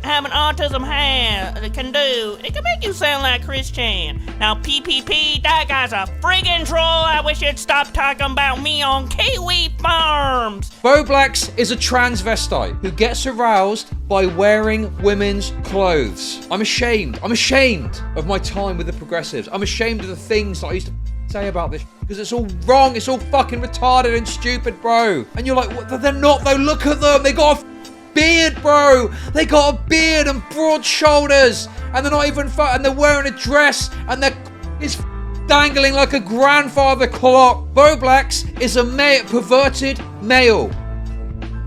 having autism can do, it can make you sound like Christian. Now PPP, that guy's a friggin' troll. I wish you'd stop talking about me on Kiwi Farms. Bowblax is a transvestite who gets aroused by wearing women's clothes. I'm ashamed of my time with the progressives. I'm ashamed of the things that I used to say about this, because it's all wrong. It's all fucking retarded and stupid, bro. And you're like, what? They're not though. Look at them. They got a beard, bro. They got a beard and broad shoulders, and they're not even and they're wearing a dress, and their is dangling like a grandfather clock. Bowblax is a perverted male.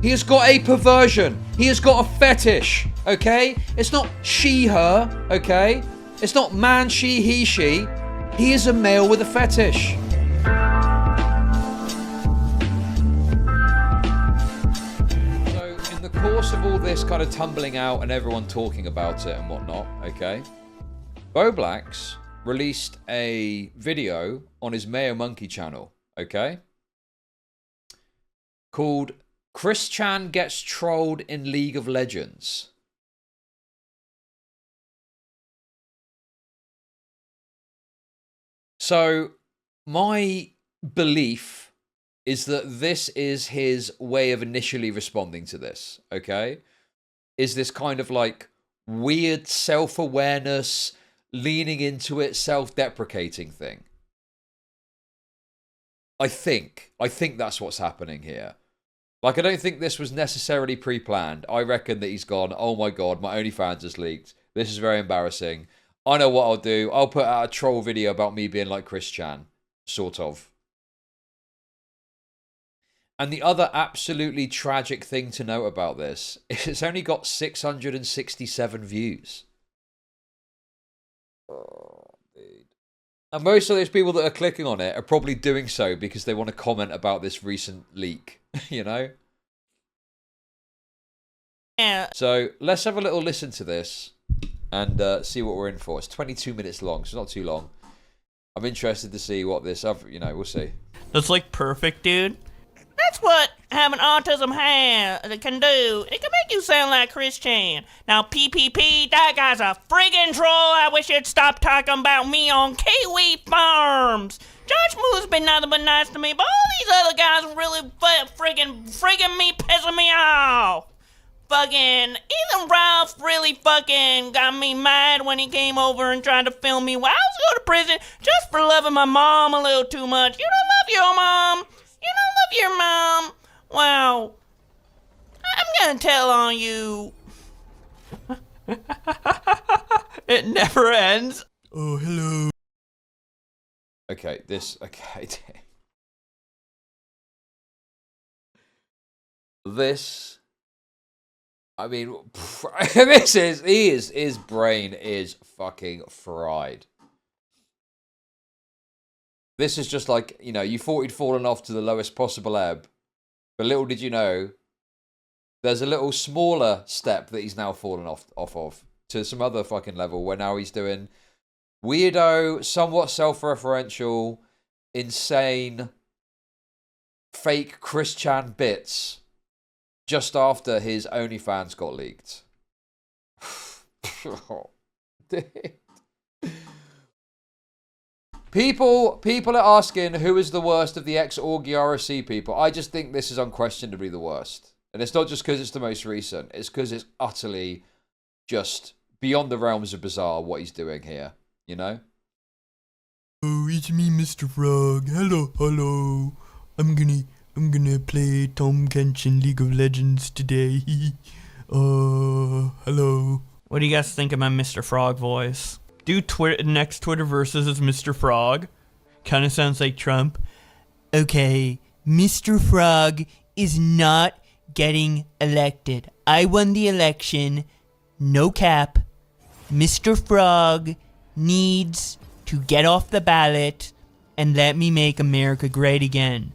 He has got a perversion. He has got a fetish. Okay, it's not she, her. Okay, it's not man, she, he, she. He is a male with a fetish. So, in the course of all this kind of tumbling out and everyone talking about it and whatnot, okay, Bowblax released a video on his Mayo Monkey channel, okay, called Chris Chan Gets Trolled in League of Legends. So, my belief is that this is his way of initially responding to this, okay? Is this kind of like weird self-awareness, leaning into it, self-deprecating thing. I think that's what's happening here. Like, I don't think this was necessarily pre-planned. I reckon that he's gone, oh my god, my OnlyFans has leaked. This is very embarrassing. I know what I'll do. I'll put out a troll video about me being like Chris Chan. Sort of. And the other absolutely tragic thing to note about this is it's only got 667 views. Oh, dude. And most of those people that are clicking on it are probably doing so because they want to comment about this recent leak, you know? Yeah. So let's have a little listen to this and see what we're in for. It's 22 minutes long, so not too long. I'm interested to see what this, we'll see. That's like perfect, dude. That's what having autism can do. It can make you sound like Christian. Now PPP, that guy's a friggin' troll. I wish you'd stop talking about me on Kiwi Farms. Josh Moo's been nothing but nice to me, but all these other guys really friggin' me, pissing me off. Fucking even Ralph really fucking got me mad when he came over and tried to film me while I was going to prison just for loving my mom a little too much. You don't love your mom. You don't love your mom. Wow. I'm gonna tell on you. It never ends. Oh, hello. Okay. This, I mean, his brain is fucking fried. This is just like, you thought he'd fallen off to the lowest possible ebb, but little did you know, there's a little smaller step that he's now fallen off of to some other fucking level where now he's doing weirdo, somewhat self-referential, insane, fake Chris Chan bits just after his OnlyFans got leaked. Oh, dude. People are asking who is the worst of the ex-Orgy RSC people. I just think this is unquestionably the worst. And it's not just because it's the most recent. It's because it's utterly just beyond the realms of bizarre what he's doing here. You know? Oh, it's me, Mr. Frog. Hello. I'm gonna play Tom Kenshin League of Legends today. Hello. What do you guys think of my Mr. Frog voice? Do next Twitter versus is Mr. Frog. Kind of sounds like Trump. Okay, Mr. Frog is not getting elected. I won the election. No cap. Mr. Frog needs to get off the ballot and let me make America great again.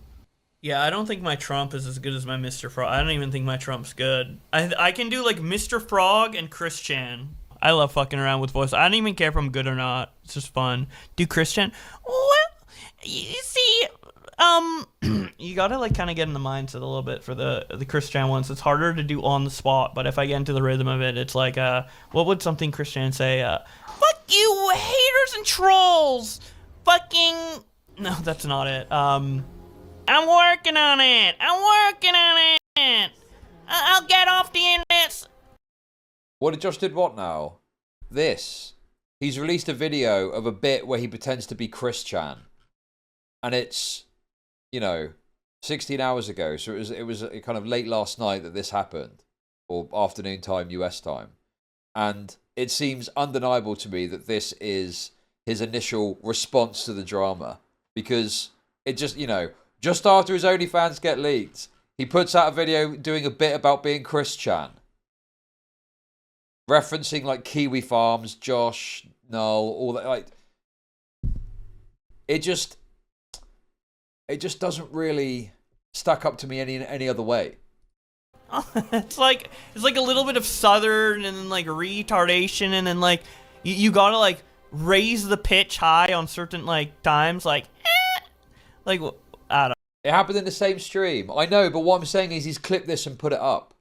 Yeah, I don't think my Trump is as good as my Mr. Frog. I don't even think my Trump's good. I can do like Mr. Frog and Chris Chan. I love fucking around with voice. I don't even care if I'm good or not. It's just fun. Do Chris Chan? Well, you see, You gotta like kind of get in the mindset a little bit for the Christian ones. It's harder to do on the spot, but if I get into the rhythm of it, it's like what would something Christian say? Fuck you, haters and trolls. Fucking no, that's not it. I'm working on it. I'll get off the internet. What just did what now? This. He's released a video of a bit where he pretends to be Chris Chan. And it's, 16 hours ago. So it was kind of late last night that this happened. Or afternoon time, US time. And it seems undeniable to me that this is his initial response to the drama. Because it just, just after his OnlyFans get leaked, he puts out a video doing a bit about being Chris Chan. Referencing like Kiwi Farms, Josh, Null, all that. Like, it just doesn't really stack up to me any other way. It's like a little bit of southern and then like retardation, and then like you gotta like raise the pitch high on certain like times, like I don't know. It happened in the same stream. I know, but what I'm saying is he's clipped this and put it up.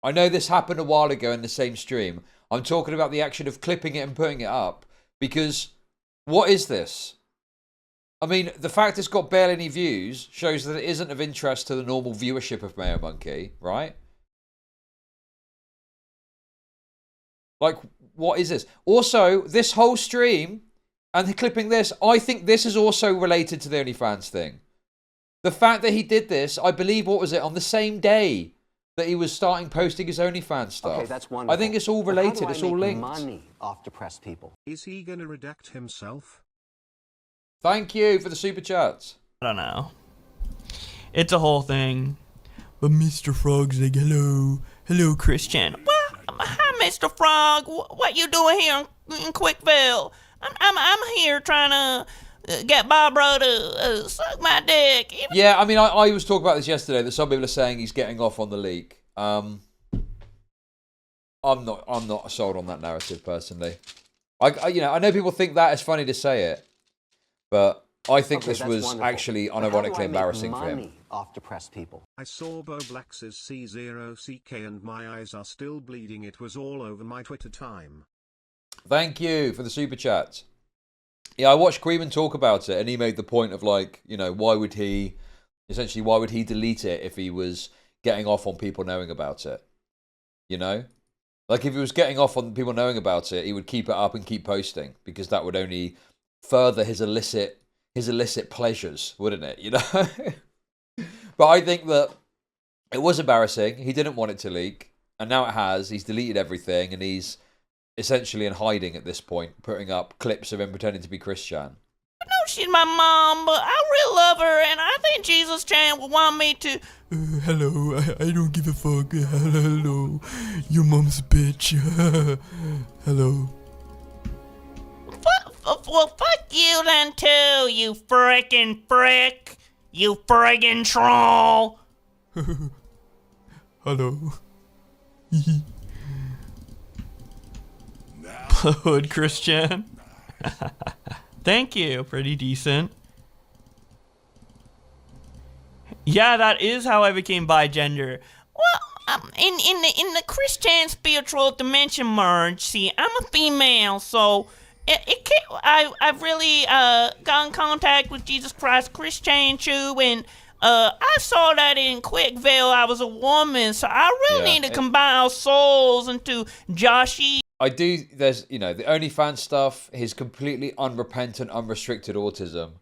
I know this happened a while ago in the same stream. I'm talking about the action of clipping it and putting it up. Because, what is this? I mean, the fact it's got barely any views shows that it isn't of interest to the normal viewership of Mayo Monkey, right? Like, what is this? Also, this whole stream and clipping this, I think this is also related to the OnlyFans thing. The fact that he did this, I believe, what was it, on the same day that he was starting posting his OnlyFans stuff. Okay, that's wonderful. I think it's all related. It's all linked. Money off depressed people. Is he gonna redact himself? Thank you for the super chats. I don't know. It's a whole thing. But Mr. Frog's like, hello, Christian. Well, hi, Mr. Frog. What you doing here in Quickville? I'm here trying to get Barbara to suck my dick. Yeah, I mean, I was talking about this yesterday, that some people are saying he's getting off on the leak. I'm not sold on that narrative personally. I know people think that is funny to say it, but I think this was wonderful. Actually unironically embarrassing for him. Off depressed people. I saw Bowblax's C0CK and my eyes are still bleeding. It was all over my Twitter time. Thank you for the super chat. Yeah, I watched Creeman talk about it, and he made the point of like, why would he delete it if he was getting off on people knowing about it? Like if he was getting off on people knowing about it, he would keep it up and keep posting, because that would only further his illicit pleasures, wouldn't it? But I think that it was embarrassing. He didn't want it to leak, and now it has. He's deleted everything, and he's essentially in hiding at this point, putting up clips of him pretending to be Christian. I know she's my mom, but I really love her, and I think Jesus Chan will want me to. Hello, I don't give a fuck. Hello, your mom's a bitch. Hello. Well, fuck you then too, you frickin' frick. You friggin' troll. Hello. Hood Christian. Thank you. Pretty decent. Yeah, that is how I became bigender. Well, in the Christian spiritual dimension merge, see, I'm a female, so I've really got in contact with Jesus Christ Christian Chud, and I saw that in Quickville I was a woman, so I really need to combine our souls into Joshy. I do, there's, the OnlyFans stuff, his completely unrepentant, unrestricted autism.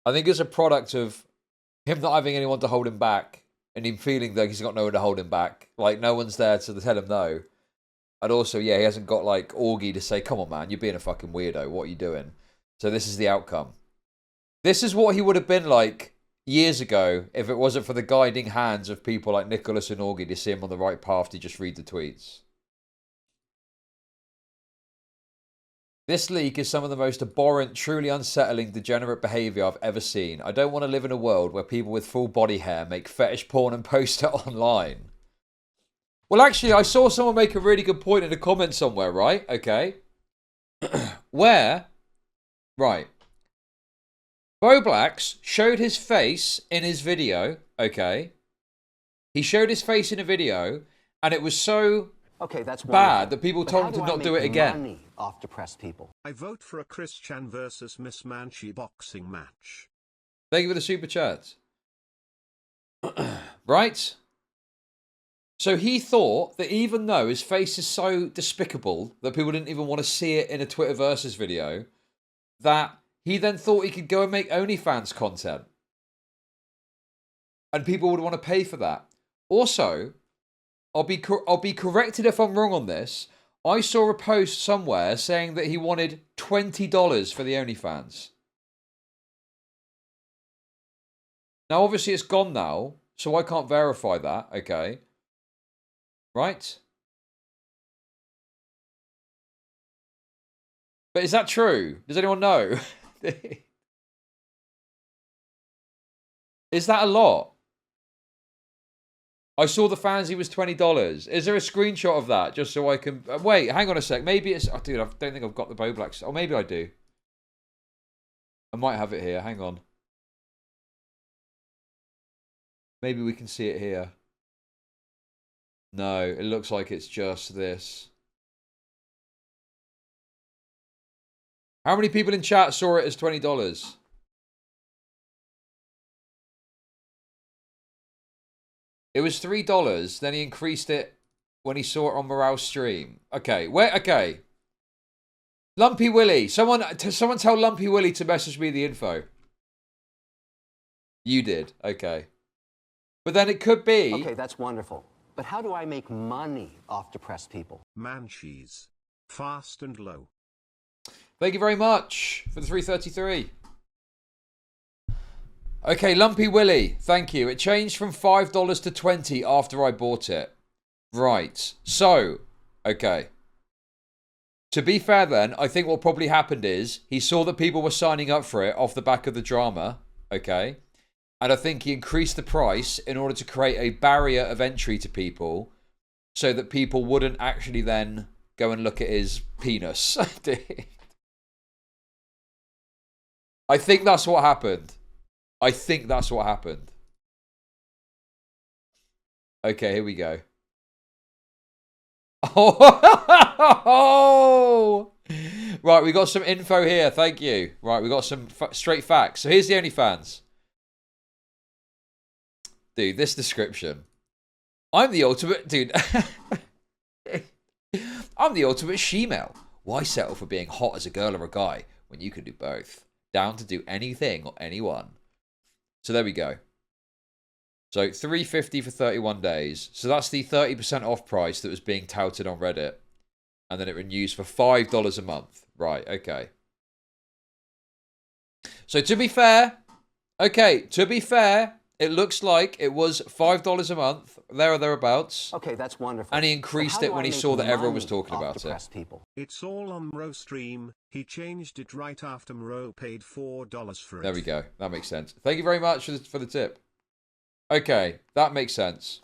I think it's a product of him not having anyone to hold him back, and him feeling like he's got no one to hold him back. Like, no one's there to tell him no. And also, he hasn't got, like, Augie to say, come on, man, you're being a fucking weirdo. What are you doing? So this is the outcome. This is what he would have been like years ago if it wasn't for the guiding hands of people like Nicholas and Augie to see him on the right path to just read the tweets. This leak is some of the most abhorrent, truly unsettling, degenerate behaviour I've ever seen. I don't want to live in a world where people with full body hair make fetish porn and post it online. Well, actually, I saw someone make a really good point in a comment somewhere, right? Okay. Where Bowblax showed his face in his video, okay? He showed his face in a video, and it was so that's bad that people But told how him to do I not do make it again. money off depressed people? I vote for a Chris Chan versus Miss Manchi boxing match. Thank you for the super chat. Right? So he thought that even though his face is so despicable that people didn't even want to see it in a Twitter versus video, that he then thought he could go and make OnlyFans content. And people would want to pay for that. Also, I'll be corrected if I'm wrong on this. I saw a post somewhere saying that he wanted $20 for the OnlyFans. Now, obviously, it's gone now, so I can't verify that, okay? Right? But is that true? Does anyone know? Is that a lot? I saw the fancy was $20. Is there a screenshot of that just so I can... wait, hang on a sec. Maybe it's... oh, dude, I don't think I've got the Bowblax. Oh, maybe I do. I might have it here. Hang on. Maybe we can see it here. No, it looks like it's just this. How many people in chat saw it as $20? It was $3, then he increased it when he saw it on Morale's stream. Okay, okay. Lumpy Willy. Someone tell Lumpy Willy to message me the info. You did. Okay. But then it could be... okay, that's wonderful. But how do I make money off depressed people? Manchies. Fast and low. Thank you very much for the 333. Okay, Lumpy Willy, thank you. It changed from $5 to $20 after I bought it. Right. So, okay. To be fair then, I think what probably happened is he saw that people were signing up for it off the back of the drama. Okay. And I think he increased the price in order to create a barrier of entry to people so that people wouldn't actually then go and look at his penis. I think that's what happened. I think that's what happened. Okay, here we go. Oh! Right, we got some info here. Thank you. Right, we got some straight facts. So here's the OnlyFans. Dude, this description. I'm the ultimate... dude. I'm the ultimate she-male. Why settle for being hot as a girl or a guy when you can do both? Down to do anything or anyone. So there we go. So $3.50 for 31 days. So that's the 30% off price that was being touted on Reddit. And then it renews for $5 a month. Right, okay. So to be fair, it looks like it was $5 a month, there or thereabouts. Okay, that's wonderful. And he increased it when he saw that everyone was talking about it. People? It's all on Mro's stream. He changed it right after Mro paid $4 for it. There we go. That makes sense. Thank you very much for the tip. Okay, that makes sense.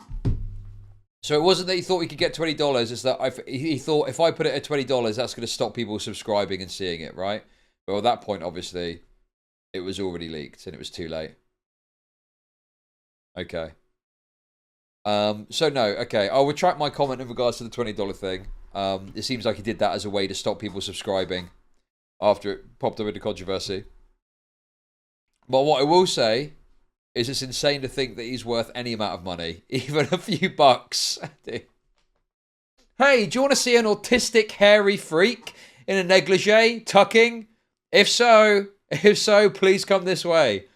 So it wasn't that he thought we could get $20, it's that he thought if I put it at $20, that's going to stop people subscribing and seeing it, right? But at that point, obviously, it was already leaked and it was too late. Okay. So no, okay. I'll retract my comment in regards to the $20 thing. It seems like he did that as a way to stop people subscribing after it popped up into controversy. But what I will say is it's insane to think that he's worth any amount of money, even a few bucks. Hey, do you want to see an autistic hairy freak in a negligee tucking? If so, please come this way.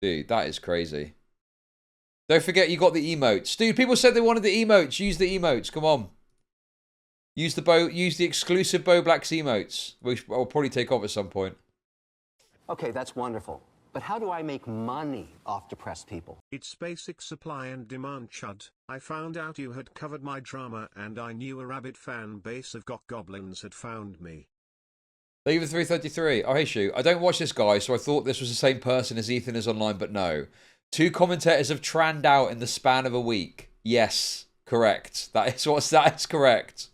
Dude, that is crazy. Don't forget you got the emotes. Dude, people said they wanted the emotes. Use the emotes. Come on. Use the exclusive Bowblax emotes, which I'll probably take off at some point. Okay, that's wonderful. But how do I make money off depressed people? It's basic supply and demand, Chud. I found out you had covered my drama and I knew a rabid fan base of goblins had found me. Thank you for 333. Oh, hey, Shu. I don't watch this guy, so I thought this was the same person as Ethan is online, but no. 2 commentators have tranned out in the span of a week. Yes, correct. That is correct.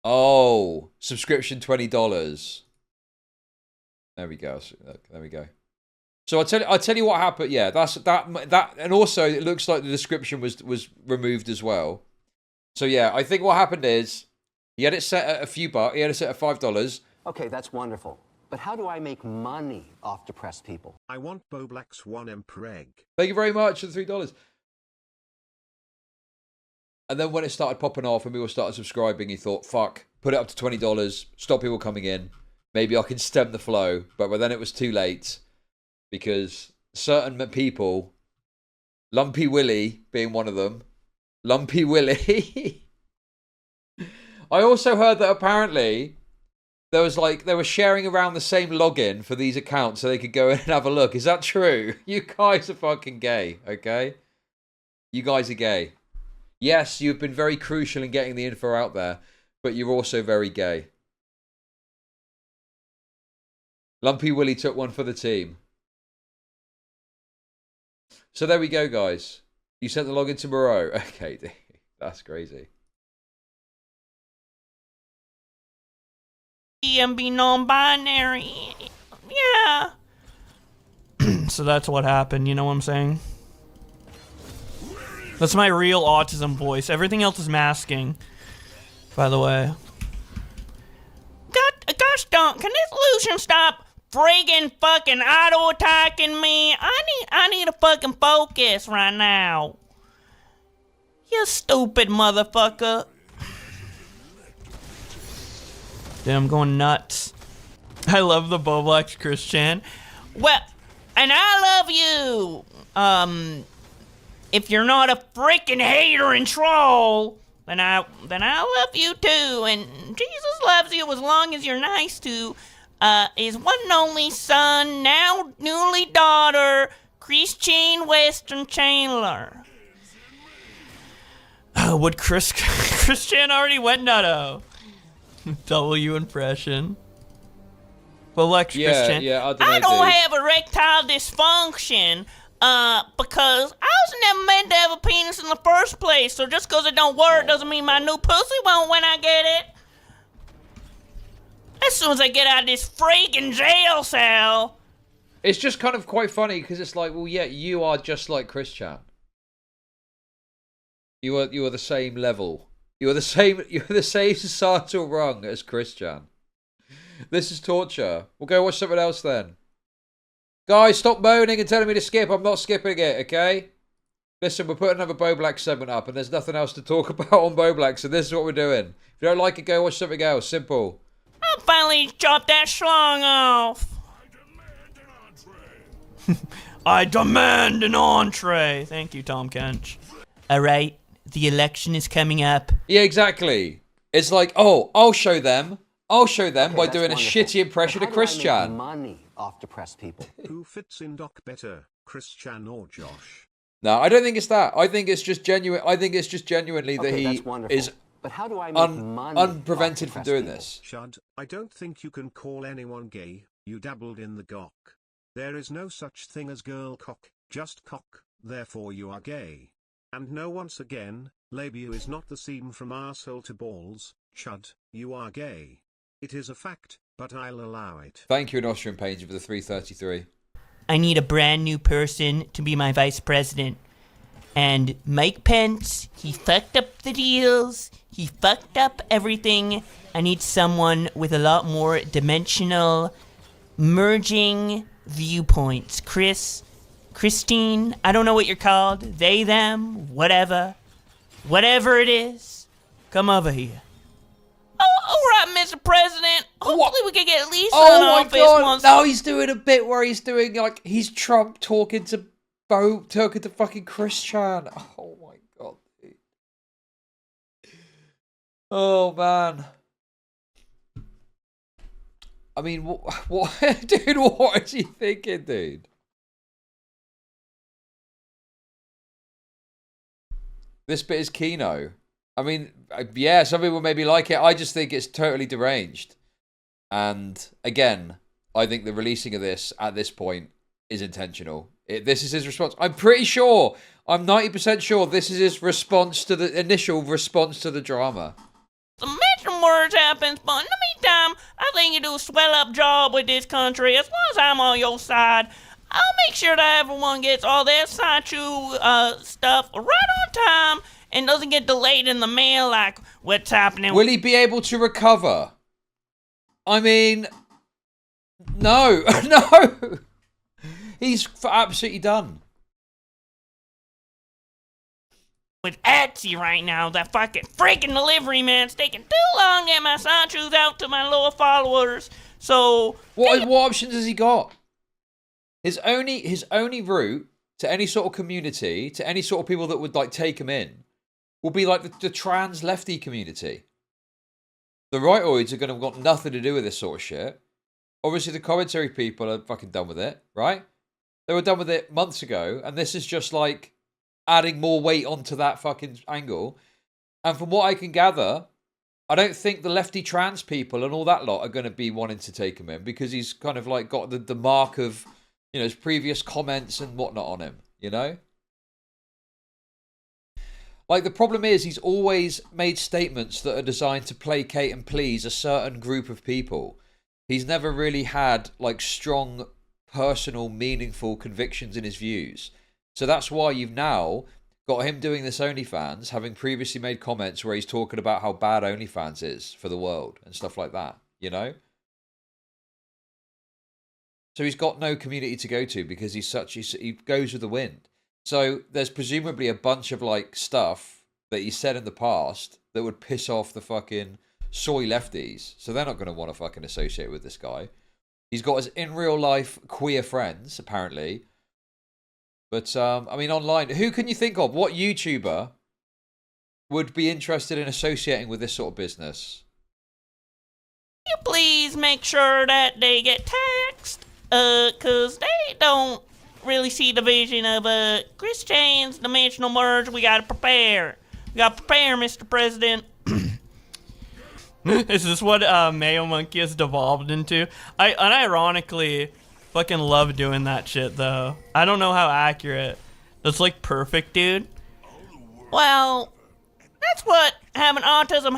Oh, subscription $20. There we go. There we go. So I tell you what happened. Yeah, that, and also it looks like the description was removed as well. So yeah, I think what happened is he had it set at a few bucks. He had it set at $5. Okay, that's wonderful. But how do I make money off depressed people? I want Bowblax 1 Empereg. Thank you very much for the $3. And then when it started popping off and people started subscribing, he thought, fuck, put it up to $20, stop people coming in. Maybe I can stem the flow. But by then it was too late because certain people, Lumpy Willie being one of them, Lumpy Willie. I also heard that apparently there was they were sharing around the same login for these accounts so they could go in and have a look. Is that true? You guys are fucking gay, okay? You guys are gay. Yes, you've been very crucial in getting the info out there, but you're also very gay. Lumpy Willie took one for the team. So there we go, guys. You sent the login to Moreau. Okay, that's crazy. And be non-binary. Yeah. So that's what happened, you know what I'm saying? That's my real autism voice. Everything else is masking, by the way. Gosh darn, can this Lucian stop friggin' fucking auto-attacking me? I need to fucking focus right now. You stupid motherfucker. Dude, I'm going nuts. I love the Bowblax Christian. Well, and I love you. If you're not a freaking hater and troll, then I love you too. And Jesus loves you as long as you're nice to his one and only son, now newly daughter, Christine Western Chandler. Would Christian already went nutto? W impression. Bowblax Christian. Yeah, I don't have erectile dysfunction. Because I was never meant to have a penis in the first place, so just because it don't work doesn't mean my new pussy won't when I get it. As soon as I get out of this freaking jail cell. It's just kind of quite funny because it's like, well, yeah, you are just like Christian. You are the same level. You're the same societal rung as Christian. This is torture. We'll go watch something else then. Guys, stop moaning and telling me to skip. I'm not skipping it, okay? Listen, we're putting another Bowblax segment up, and there's nothing else to talk about on Bowblax, so this is what we're doing. If you don't like it, go watch something else. Simple. I'll finally chop that schlong off. I demand an entree. Thank you, Tom Kench. Alright, the election is coming up. Yeah, exactly. It's like, oh, I'll show them. I'll show them Okay, by that's doing a wonderful. shitty impression But of how do I make Christian. money off depressed people? Who fits in Doc better, Christian or Josh? No, I don't think it's that. I think it's just genuine. I think it's just genuinely that Okay, he that's wonderful. is But how do I make money unprevented off from depressed doing people? this. Chud, I don't think you can call anyone gay. You dabbled in the gawk. There is no such thing as girl cock, just cock, therefore you are gay. And no, once again, labia is not the seam from arsehole to balls. Chud, you are gay. It is a fact, but I'll allow it. Thank you, an Austrian page for the 333. I need a brand new person to be my vice president. And Mike Pence, he fucked up the deals. He fucked up everything. I need someone with a lot more dimensional, merging viewpoints. Christine, I don't know what you're called. They, them, whatever. Whatever it is, come over here. Oh, all right, Mr. President. Hopefully we can get at least Oh an my office god! once. Now he's doing a bit where he's doing like he's Trump talking to fucking Christian. Oh my god, dude. Oh man. I mean, what, dude? What is he thinking, dude? This bit is Kino. I mean, yeah, some people maybe like it. I just think it's totally deranged. And again, I think the releasing of this at this point is intentional. This is his response. I'm pretty sure, I'm 90% sure this is his response to the initial response to the drama. Imagine worse happens, but in the meantime, I think you do a swell up job with this country. As long as I'm on your side, I'll make sure that everyone gets all their Sanchu stuff right on time and doesn't get delayed in the mail like what's happening. Will he be able to recover? I mean, no, no. He's absolutely done. With Etsy right now, that fucking freaking delivery man's taking too long to get my Sanchus out to my loyal followers. So What options has he got? His only route to any sort of community, to any sort of people that would like take him in, will be like the trans lefty community. The rightoids are going to want nothing to do with this sort of shit. Obviously, the commentary people are fucking done with it, right? They were done with it months ago, and this is just like adding more weight onto that fucking angle. And from what I can gather, I don't think the lefty trans people and all that lot are going to be wanting to take him in because he's kind of like got the mark of, you know, his previous comments and whatnot on him, you know? Like, the problem is he's always made statements that are designed to placate and please a certain group of people. He's never really had, like, strong, personal, meaningful convictions in his views. So that's why you've now got him doing this OnlyFans, having previously made comments where he's talking about how bad OnlyFans is for the world and stuff like that, you know? So he's got no community to go to because he goes with the wind. So there's presumably a bunch of like stuff that he said in the past that would piss off the fucking soy lefties. So they're not going to want to fucking associate with this guy. He's got his in real life queer friends, apparently. But, I mean, online, who can you think of? What YouTuber would be interested in associating with this sort of business? you please make sure that they get taxed? Cause they don't really see the vision of Christian's dimensional merge. We gotta prepare. Mr. President. Is this what Mayo Monkey has devolved into? I unironically fucking love doing that shit, though. I don't know how accurate. That's like perfect, dude. Well, that's what having autism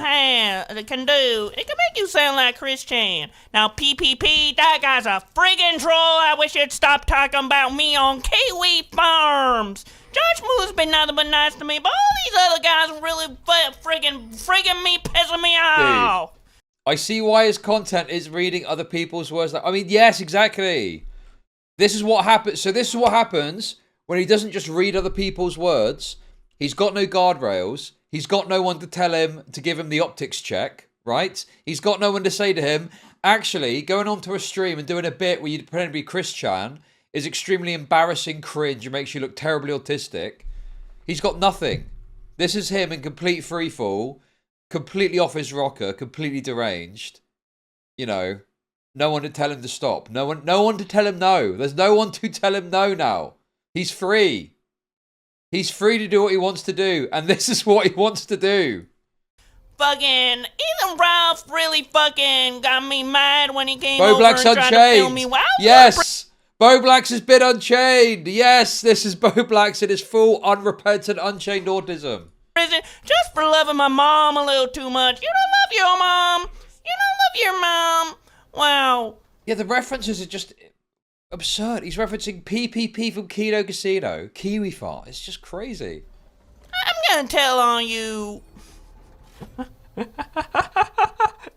can do. It can make you sound like Christian. Now, PPP, that guy's a friggin' troll. I wish you'd stop talking about me on Kiwi Farms. Josh Moo's been nothing but nice to me, but all these other guys are really friggin' me, pissing me off. Dude, I see why his content is reading other people's words. I mean, yes, exactly. This is what happens. So this is what happens when he doesn't just read other people's words. He's got no guardrails. He's got no one to tell him, to give him the optics check, right? He's got no one to say to him, actually, going onto a stream and doing a bit where you pretend to be Christian is extremely embarrassing, cringe, and makes you look terribly autistic. He's got nothing. This is him in complete freefall, completely off his rocker, completely deranged. You know, no one to tell him to stop. No one to tell him no. There's no one to tell him no now. He's free. He's free to do what he wants to do, and this is what he wants to do. Fucking Ethan Ralph really fucking got me mad when he came Bowblax over and tried to film me. Unchained. Wow, Yes, Bowblax has been unchained. Yes, this is Bowblax in his full, unrepentant, unchained autism. Prison just for loving my mom a little too much. You don't love your mom. You don't love your mom. Wow. Yeah, the references are just absurd. He's referencing PPP from Kino Casino, Kiwi Farm. It's just crazy. I'm gonna tell on you.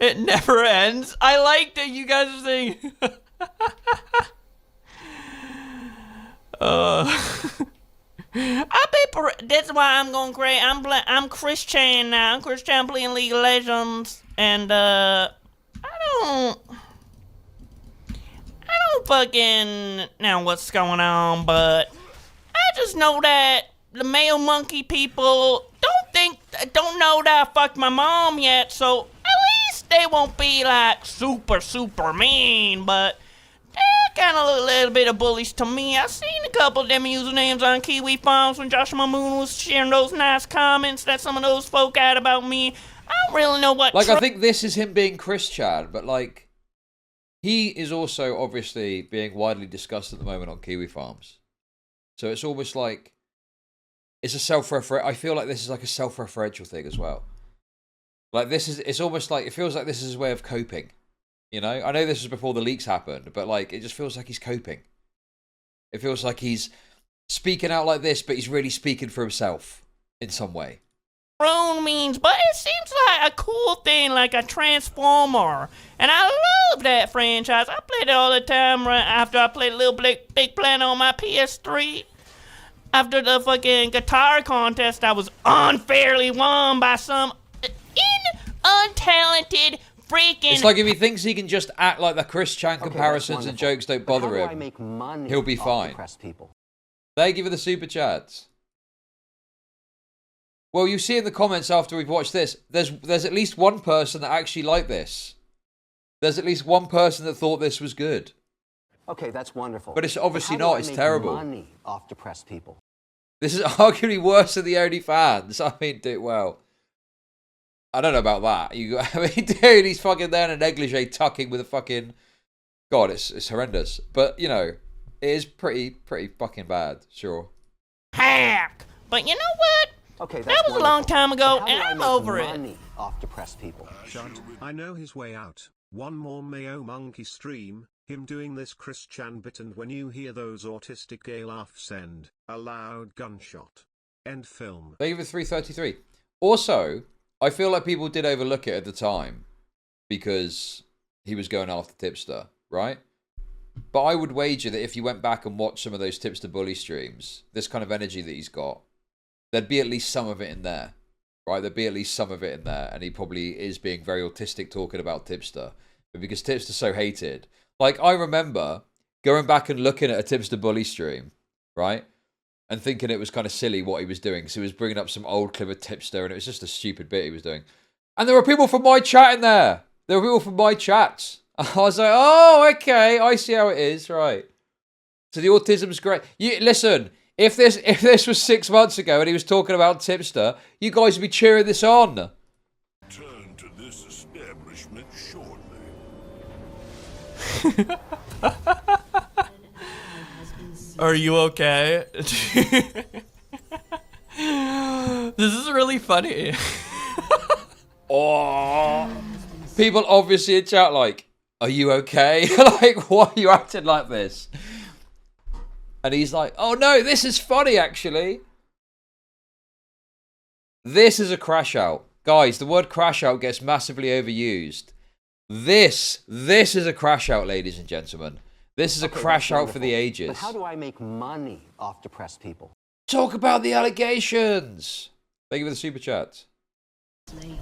It never ends. I like that you guys are saying. That's why I'm going crazy. I'm Christian now. I'm Christian playing League of Legends, and I don't fucking know what's going on, but I just know that the male monkey people don't know that I fucked my mom yet, so at least they won't be like super mean, but they're kind of a little bit of bullies to me. I seen a couple of them usernames on Kiwi Farms when Joshua Moon was sharing those nice comments that some of those folk had about me. I don't really know what. Like, I think this is him being Christian, but like, he is also obviously being widely discussed at the moment on Kiwi Farms. So it's almost like it's a I feel like this is like a self-referential thing as well. Like, it's almost like, it feels like this is his way of coping. You know? I know this was before the leaks happened, but like, it just feels like he's coping. It feels like he's speaking out like this, but he's really speaking for himself in some way. Drone means, but it seems like a cool thing, like a transformer. And I love that franchise. I played it all the time right after I played Little Big Planet on my PS3. After the fucking guitar contest, I was unfairly won by some untalented freaking... It's like if he thinks he can just act like the Chris Chan Okay, comparisons that's and jokes don't But bother how do I him, make money he'll be off fine. depressed people? Thank you for the super chats. Well, you see in the comments after we've watched this, there's at least one person that actually liked this. There's at least one person that thought this was good. Okay, that's wonderful. But it's obviously how do not, I it's make terrible. Money off depressed people. This is arguably worse than the OnlyFans. I mean, do well. I don't know about that. I mean, dude, he's fucking there in a negligee tucking with a fucking... God, it's horrendous. But, you know, it is pretty fucking bad, sure. Hack! But you know what? Okay, that's That was a long wonderful. time ago, But how do and I I'm make over it. money off depressed people. Chud, I know his way out. One more Mayo Monkey stream, him doing this Chris Chan bit, and when you hear those autistic gay laughs end, a loud gunshot. End film. Thank you for 333. Also, I feel like people did overlook it at the time because he was going after Tipster, right? But I would wager that if you went back and watched some of those Tipster Bully streams, this kind of energy that he's got, there'd be at least some of it in there, right? There'd be at least some of it in there, and he probably is being very autistic talking about Tipster. But because Tipster's so hated, like, I remember going back and looking at a Tipster Bully stream, right? And thinking it was kind of silly what he was doing. So he was bringing up some old clip of Tipster, and it was just a stupid bit he was doing. And there were people from my chat in there. There were people from my chat. I was like, oh, okay, I see how it is, right. So the autism's great. You listen, if this was 6 months ago and he was talking about Tipster, you guys would be cheering this on. Return to this establishment shortly. Are you okay? This is really funny. Oh, people obviously in chat like, are you okay? Like, why are you acting like this? And he's like, oh no, this is funny actually. This is a crash out. Guys, the word crash out gets massively overused. This is a crash out, ladies and gentlemen. This is a crash out for the ages. But how do I make money off depressed people? Talk about the allegations. Thank you for the super chat. I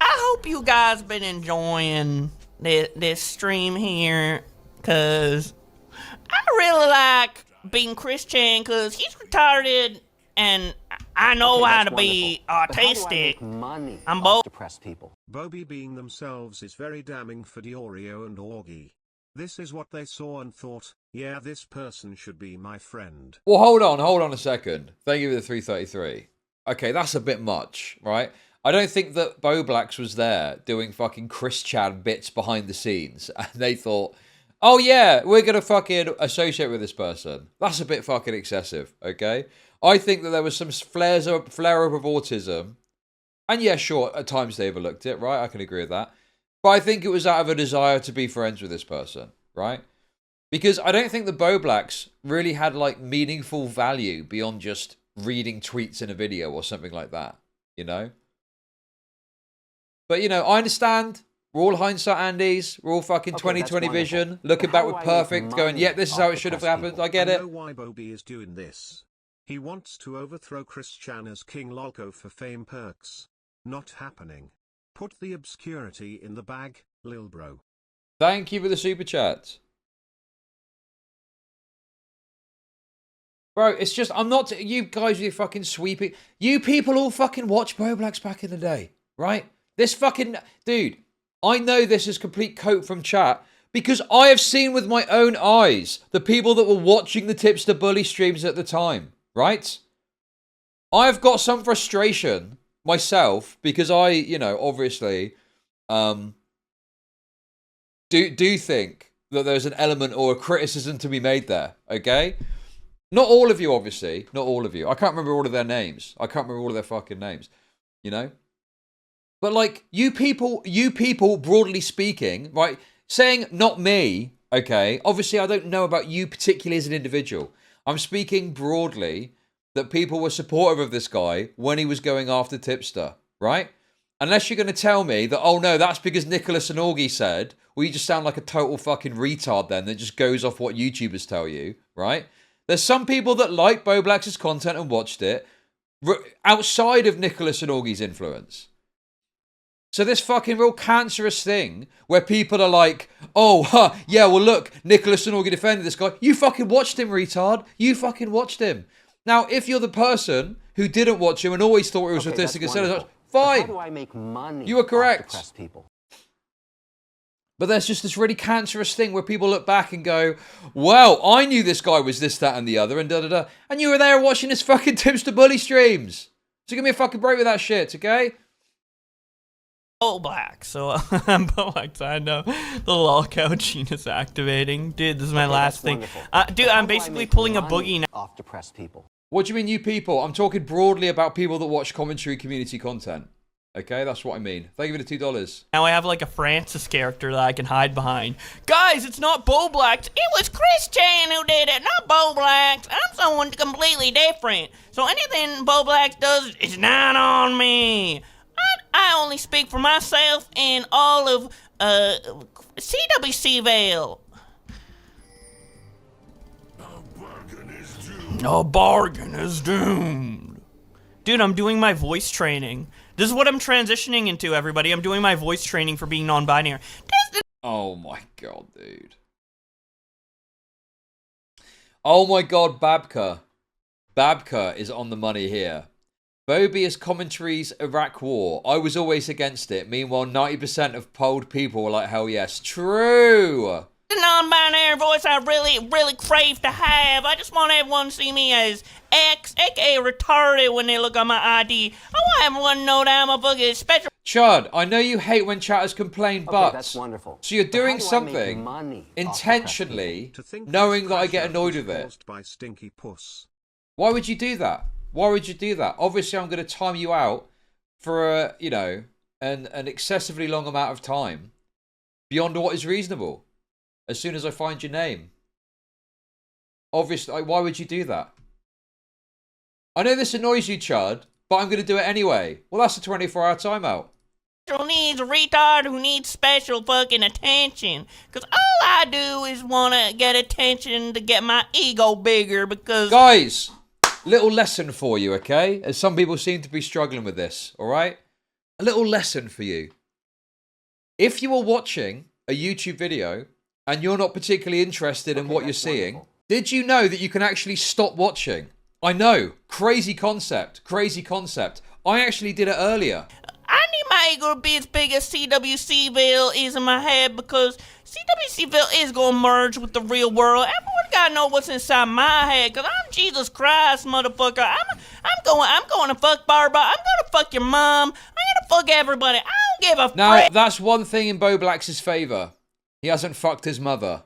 hope you guys been enjoying this stream here, cause I really like being Christian, cause he's retarded and I know Okay, how that's to be wonderful. But how do I autistic. make money I'm off both. depressed people. Bobby being themselves is very damning for Diorio and Augie. This is what they saw and thought, yeah, this person should be my friend. Well, hold on a second. Thank you for the 333. Okay, that's a bit much, right? I don't think that Bowblax was there doing fucking Chris Chan bits behind the scenes, and they thought, oh yeah, we're gonna fucking associate with this person. That's a bit fucking excessive, okay? I think that there was some flare up of autism, and yeah, sure, at times they overlooked it, right? I can agree with that. But I think it was out of a desire to be friends with this person, right? Because I don't think the Bowblax really had like meaningful value beyond just reading tweets in a video or something like that, you know? But, you know, I understand. We're all hindsight Andes. We're all fucking Okay, 2020 that's vision. wonderful. Looking But back how with do I make perfect, going, money yep, this is off how it should have depressed happened. people? I get I it. know why Bobby is doing this. He wants to overthrow Chris Chan as King Lolko for fame perks. Not happening. Put the obscurity in the bag, lil bro. Thank you for the super chat. Bro, it's just, I'm not, you guys are fucking sweeping. You people all fucking watch Bowblax back in the day, right? This fucking, dude, I know this is complete coat from chat because I have seen with my own eyes the people that were watching the Tipster Bully streams at the time, right? I've got some frustration myself because I, you know, obviously, do think that there's an element or a criticism to be made there, okay? Not all of you, obviously. Not all of you. I can't remember all of their names. I can't remember all of their fucking names, you know? But like you people, broadly speaking, right? Saying not me, okay? Obviously, I don't know about you particularly as an individual. I'm speaking broadly that people were supportive of this guy when he was going after Tipster, right? Unless you're going to tell me that, oh no, that's because Nicholas and Augie said, well, you just sound like a total fucking retard then that just goes off what YouTubers tell you, right? There's some people that like Bowblax's content and watched it outside of Nicholas and Augie's influence. So this fucking real cancerous thing where people are like, oh, yeah, well look, Nicholas and Augie defended this guy. You fucking watched him, retard. You fucking watched him. Now, if you're the person who didn't watch him and always thought he was autistic and said, fine. How do I make money? You were correct. Off depressed people? But there's just this really cancerous thing where people look back and go, well, I knew this guy was this, that, and the other, and da-da-da. And you were there watching his fucking Tipster Bully streams. So give me a fucking break with that shit, okay? Bowblax. So I'm Bowblax. I know the lolcow gene is activating. Dude, this is my last thing. Dude, I'm basically pulling a boogie now. Off depressed people. What do you mean, you people? I'm talking broadly about people that watch commentary community content. Okay, that's what I mean. Thank you for the $2. Now I have like a Francis character that I can hide behind. Guys, it's not Bowblax. It was Chris Chan who did it, not Bowblax. I'm someone completely different. So anything Bowblax does is not on me. I only speak for myself and all of CWCville. No bargain is doomed. Dude, I'm doing my voice training. This is what I'm transitioning into, everybody. I'm doing my voice training for being non-binary. Oh my god, dude. Oh my god, Babka. Babka is on the money here. Bobius commentaries Iraq War. I was always against it. Meanwhile, 90% of polled people were like, hell yes. True. The non-binary voice I really crave to have. I just want everyone to see me as X, aka retarded, when they look on my ID. I want everyone to know that I'm a fucking special. Chud, I know you hate when chatters complain, but that's wonderful. So you're But doing how do I something make money intentionally, To think knowing this that I crash get out annoyed was with it. caused by Stinky Puss. Why would you do that? Why would you do that? Obviously, I'm going to time you out for a, an excessively long amount of time beyond what is reasonable. As soon as I find your name. Obviously, like, why would you do that? I know this annoys you, Chud, but I'm going to do it anyway. Well, that's a 24-hour timeout. Needs a retard who needs special fucking attention. Because all I do is want to get attention to get my ego bigger because... Guys, little lesson for you, okay? As some people seem to be struggling with this, alright? A little lesson for you. If you are watching a YouTube video and you're not particularly interested in what you're seeing, wonderful. Did you know that you can actually stop watching? I know. Crazy concept. Crazy concept. I actually did it earlier. I need my ego to be as big as CWCville is in my head because CWCville is going to merge with the real world. Everyone got to know what's inside my head because I'm Jesus Christ, motherfucker. I'm going to fuck Barbara. I'm going to fuck your mom. I'm going to fuck everybody. I don't give a Now, frick. that's one thing in Bowblax's favour. He hasn't fucked his mother.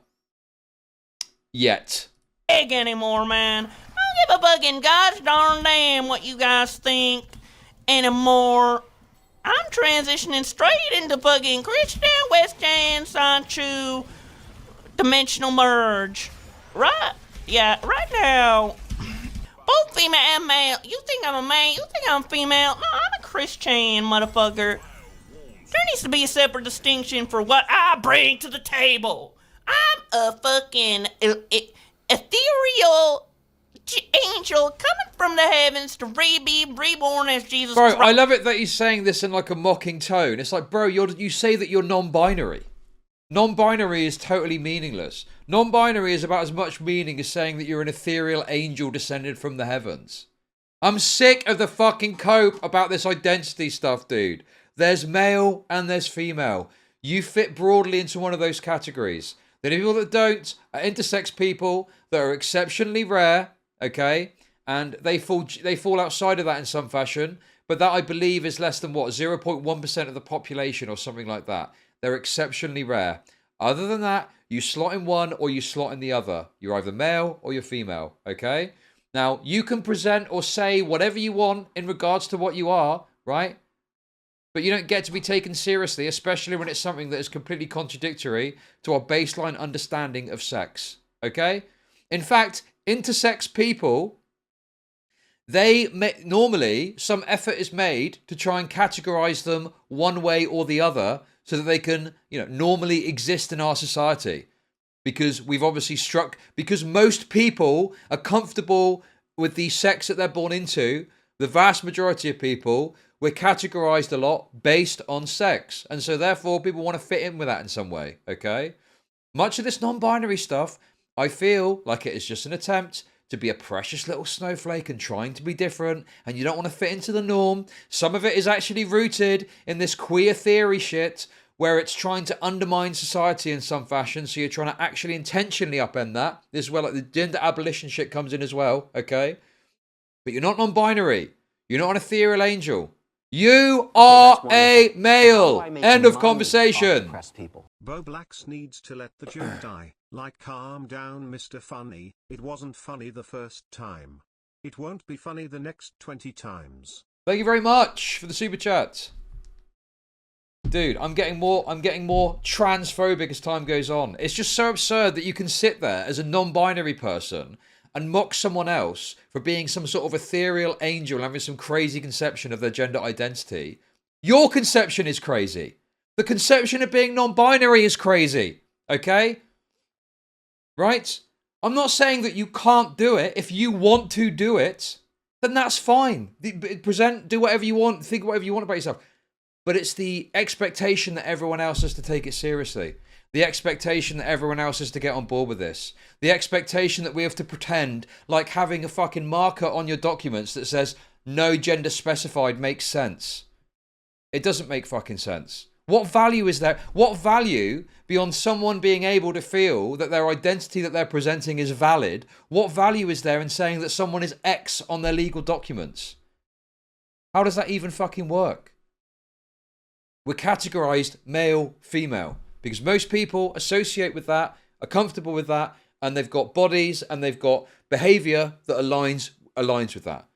Yet. Anymore, man. I don't give a fucking gosh darn damn what you guys think anymore. I'm transitioning straight into fucking Christian, Western, Sanchu, dimensional merge. Right? Yeah, right now. Both female and male. You think I'm a man? You think I'm female? No, I'm a Christian, motherfucker. There needs to be a separate distinction for what I bring to the table. I'm a fucking ethereal angel coming from the heavens to be reborn as Jesus Bro, Christ. I love it that he's saying this in like a mocking tone. It's like, bro, you say that you're non-binary. Non-binary is totally meaningless. Non-binary is about as much meaning as saying that you're an ethereal angel descended from the heavens. I'm sick of the fucking cope about this identity stuff, dude. There's male and there's female. You fit broadly into one of those categories. The people that don't are intersex people that are exceptionally rare, okay? And they fall outside of that in some fashion. But that, I believe, is less than, 0.1% of the population or something like that. They're exceptionally rare. Other than that, you slot in one or you slot in the other. You're either male or you're female, okay? Now, you can present or say whatever you want in regards to what you are, right? But you don't get to be taken seriously, especially when it's something that is completely contradictory to our baseline understanding of sex. Okay? In fact, intersex people, normally some effort is made to try and categorize them one way or the other so that they can, normally exist in our society. Because we've obviously because most people are comfortable with the sex that they're born into. The vast majority of people, we're categorized a lot based on sex. And so therefore people want to fit in with that in some way, okay? Much of this non-binary stuff, I feel like it is just an attempt to be a precious little snowflake and trying to be different, and you don't want to fit into the norm. Some of it is actually rooted in this queer theory shit, where it's trying to undermine society in some fashion, so you're trying to actually intentionally upend that. This is where like the gender abolition shit comes in as well, okay? But you're not non-binary. You're not an ethereal angel. You are a male. End of conversation. Bowblax needs to let the joke die. Like, calm down, Mr. Funny. It wasn't funny the first time. It won't be funny the next 20 times. Thank you very much for the super chat. Dude, I'm getting more transphobic as time goes on. It's just so absurd that you can sit there as a non-binary person and mock someone else for being some sort of ethereal angel and having some crazy conception of their gender identity. Your conception is crazy. The conception of being non-binary is crazy. Okay? Right? I'm not saying that you can't do it. If you want to do it, then that's fine. Do whatever you want. Think whatever you want about yourself. But it's the expectation that everyone else has to take it seriously. The expectation that everyone else has to get on board with this. The expectation that we have to pretend like having a fucking marker on your documents that says no gender specified makes sense. It doesn't make fucking sense. What value is there? What value beyond someone being able to feel that their identity that they're presenting is valid? What value is there in saying that someone is X on their legal documents? How does that even fucking work? We're categorized male, female, because most people associate with that, are comfortable with that, and they've got bodies and they've got behavior that aligns with that.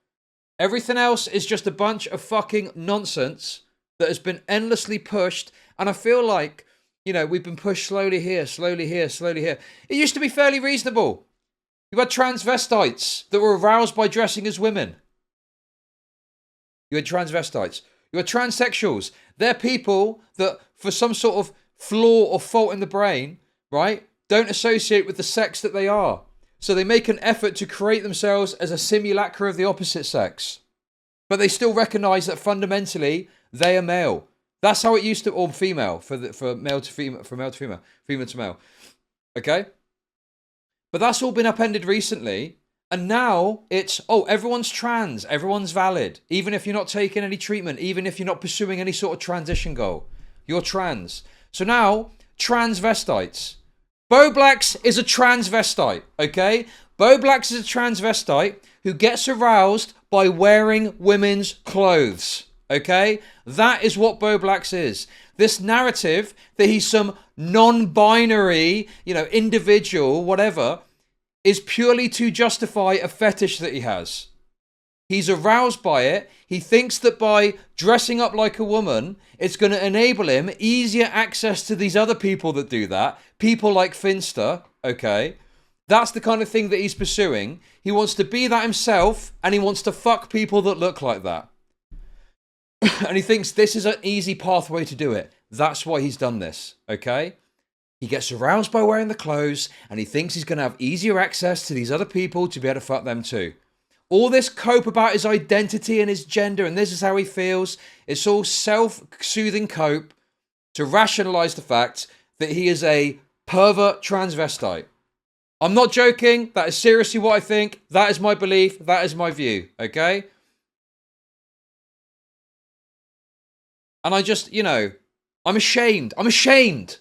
Everything else is just a bunch of fucking nonsense that has been endlessly pushed, and I feel like, we've been pushed slowly here, slowly here, slowly here. It used to be fairly reasonable. You had transvestites that were aroused by dressing as women. You had transvestites. You had transsexuals. They're people that, for some sort of flaw or fault in the brain, right, don't associate with the sex that they are. So they make an effort to create themselves as a simulacra of the opposite sex. But they still recognize that fundamentally they are male. That's how it used to, or female, for male to female, female to male. Okay? But that's all been upended recently. And now it's, everyone's trans, everyone's valid. Even if you're not taking any treatment, even if you're not pursuing any sort of transition goal, you're trans. So now, transvestites. Bowblax is a transvestite, okay? Bowblax is a transvestite who gets aroused by wearing women's clothes, okay? That is what Bowblax is. This narrative that he's some non-binary, individual, whatever, is purely to justify a fetish that he has. He's aroused by it. He thinks that by dressing up like a woman, it's going to enable him easier access to these other people that do that. People like Finster, okay? That's the kind of thing that he's pursuing. He wants to be that himself, and he wants to fuck people that look like that. And he thinks this is an easy pathway to do it. That's why he's done this, okay? He gets aroused by wearing the clothes, and he thinks he's going to have easier access to these other people to be able to fuck them too. All this cope about his identity and his gender, and this is how he feels, it's all self-soothing cope to rationalize the fact that he is a pervert transvestite. I'm not joking. That is seriously what I think. That is my belief. That is my view, okay? And I just, I'm ashamed. I'm ashamed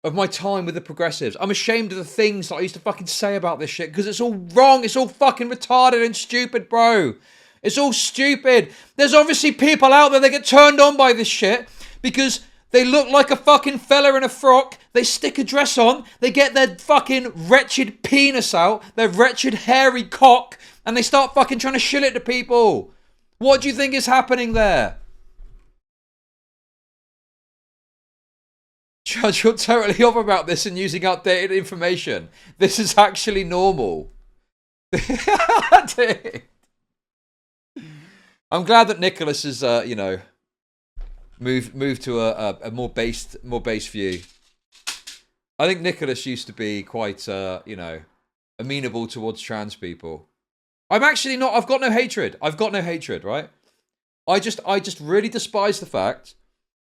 of my time with the progressives. I'm ashamed of the things that I used to fucking say about this shit, because it's all wrong. It's all fucking retarded and stupid, bro. It's all stupid. There's obviously people out there that get turned on by this shit because they look like a fucking fella in a frock. They stick a dress on. They get their fucking wretched penis out, their wretched hairy cock, and they start fucking trying to shill it to people. What do you think is happening there? Chud, you're totally off about this and using outdated information. This is actually normal. Dude. I'm glad that Nicholas has, you know, moved to a more based view. I think Nicholas used to be quite, you know, amenable towards trans people. I'm actually not. I've got no hatred. Right? I just really despise the fact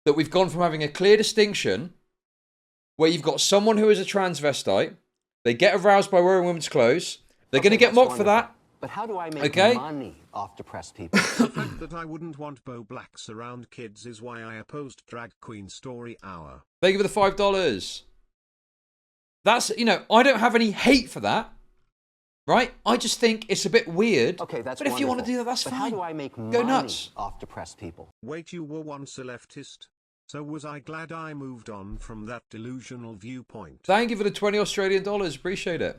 that we've gone from having a clear distinction where you've got someone who is a transvestite, they get aroused by wearing women's clothes, they're going to get mocked for that. But how do I make money off depressed people? The fact that I wouldn't want Bowblax around kids is why I opposed Drag Queen Story Hour. Thank you for the $5. That's, you know, I don't have any hate for that, right? I just think it's a bit weird. Okay, that's but if you want to do that, that's but fine. How do I make Go money nuts. off depressed people? Wait, you were once a leftist? So was I glad I moved on from that delusional viewpoint. Thank you for the 20 Australian dollars. Appreciate it.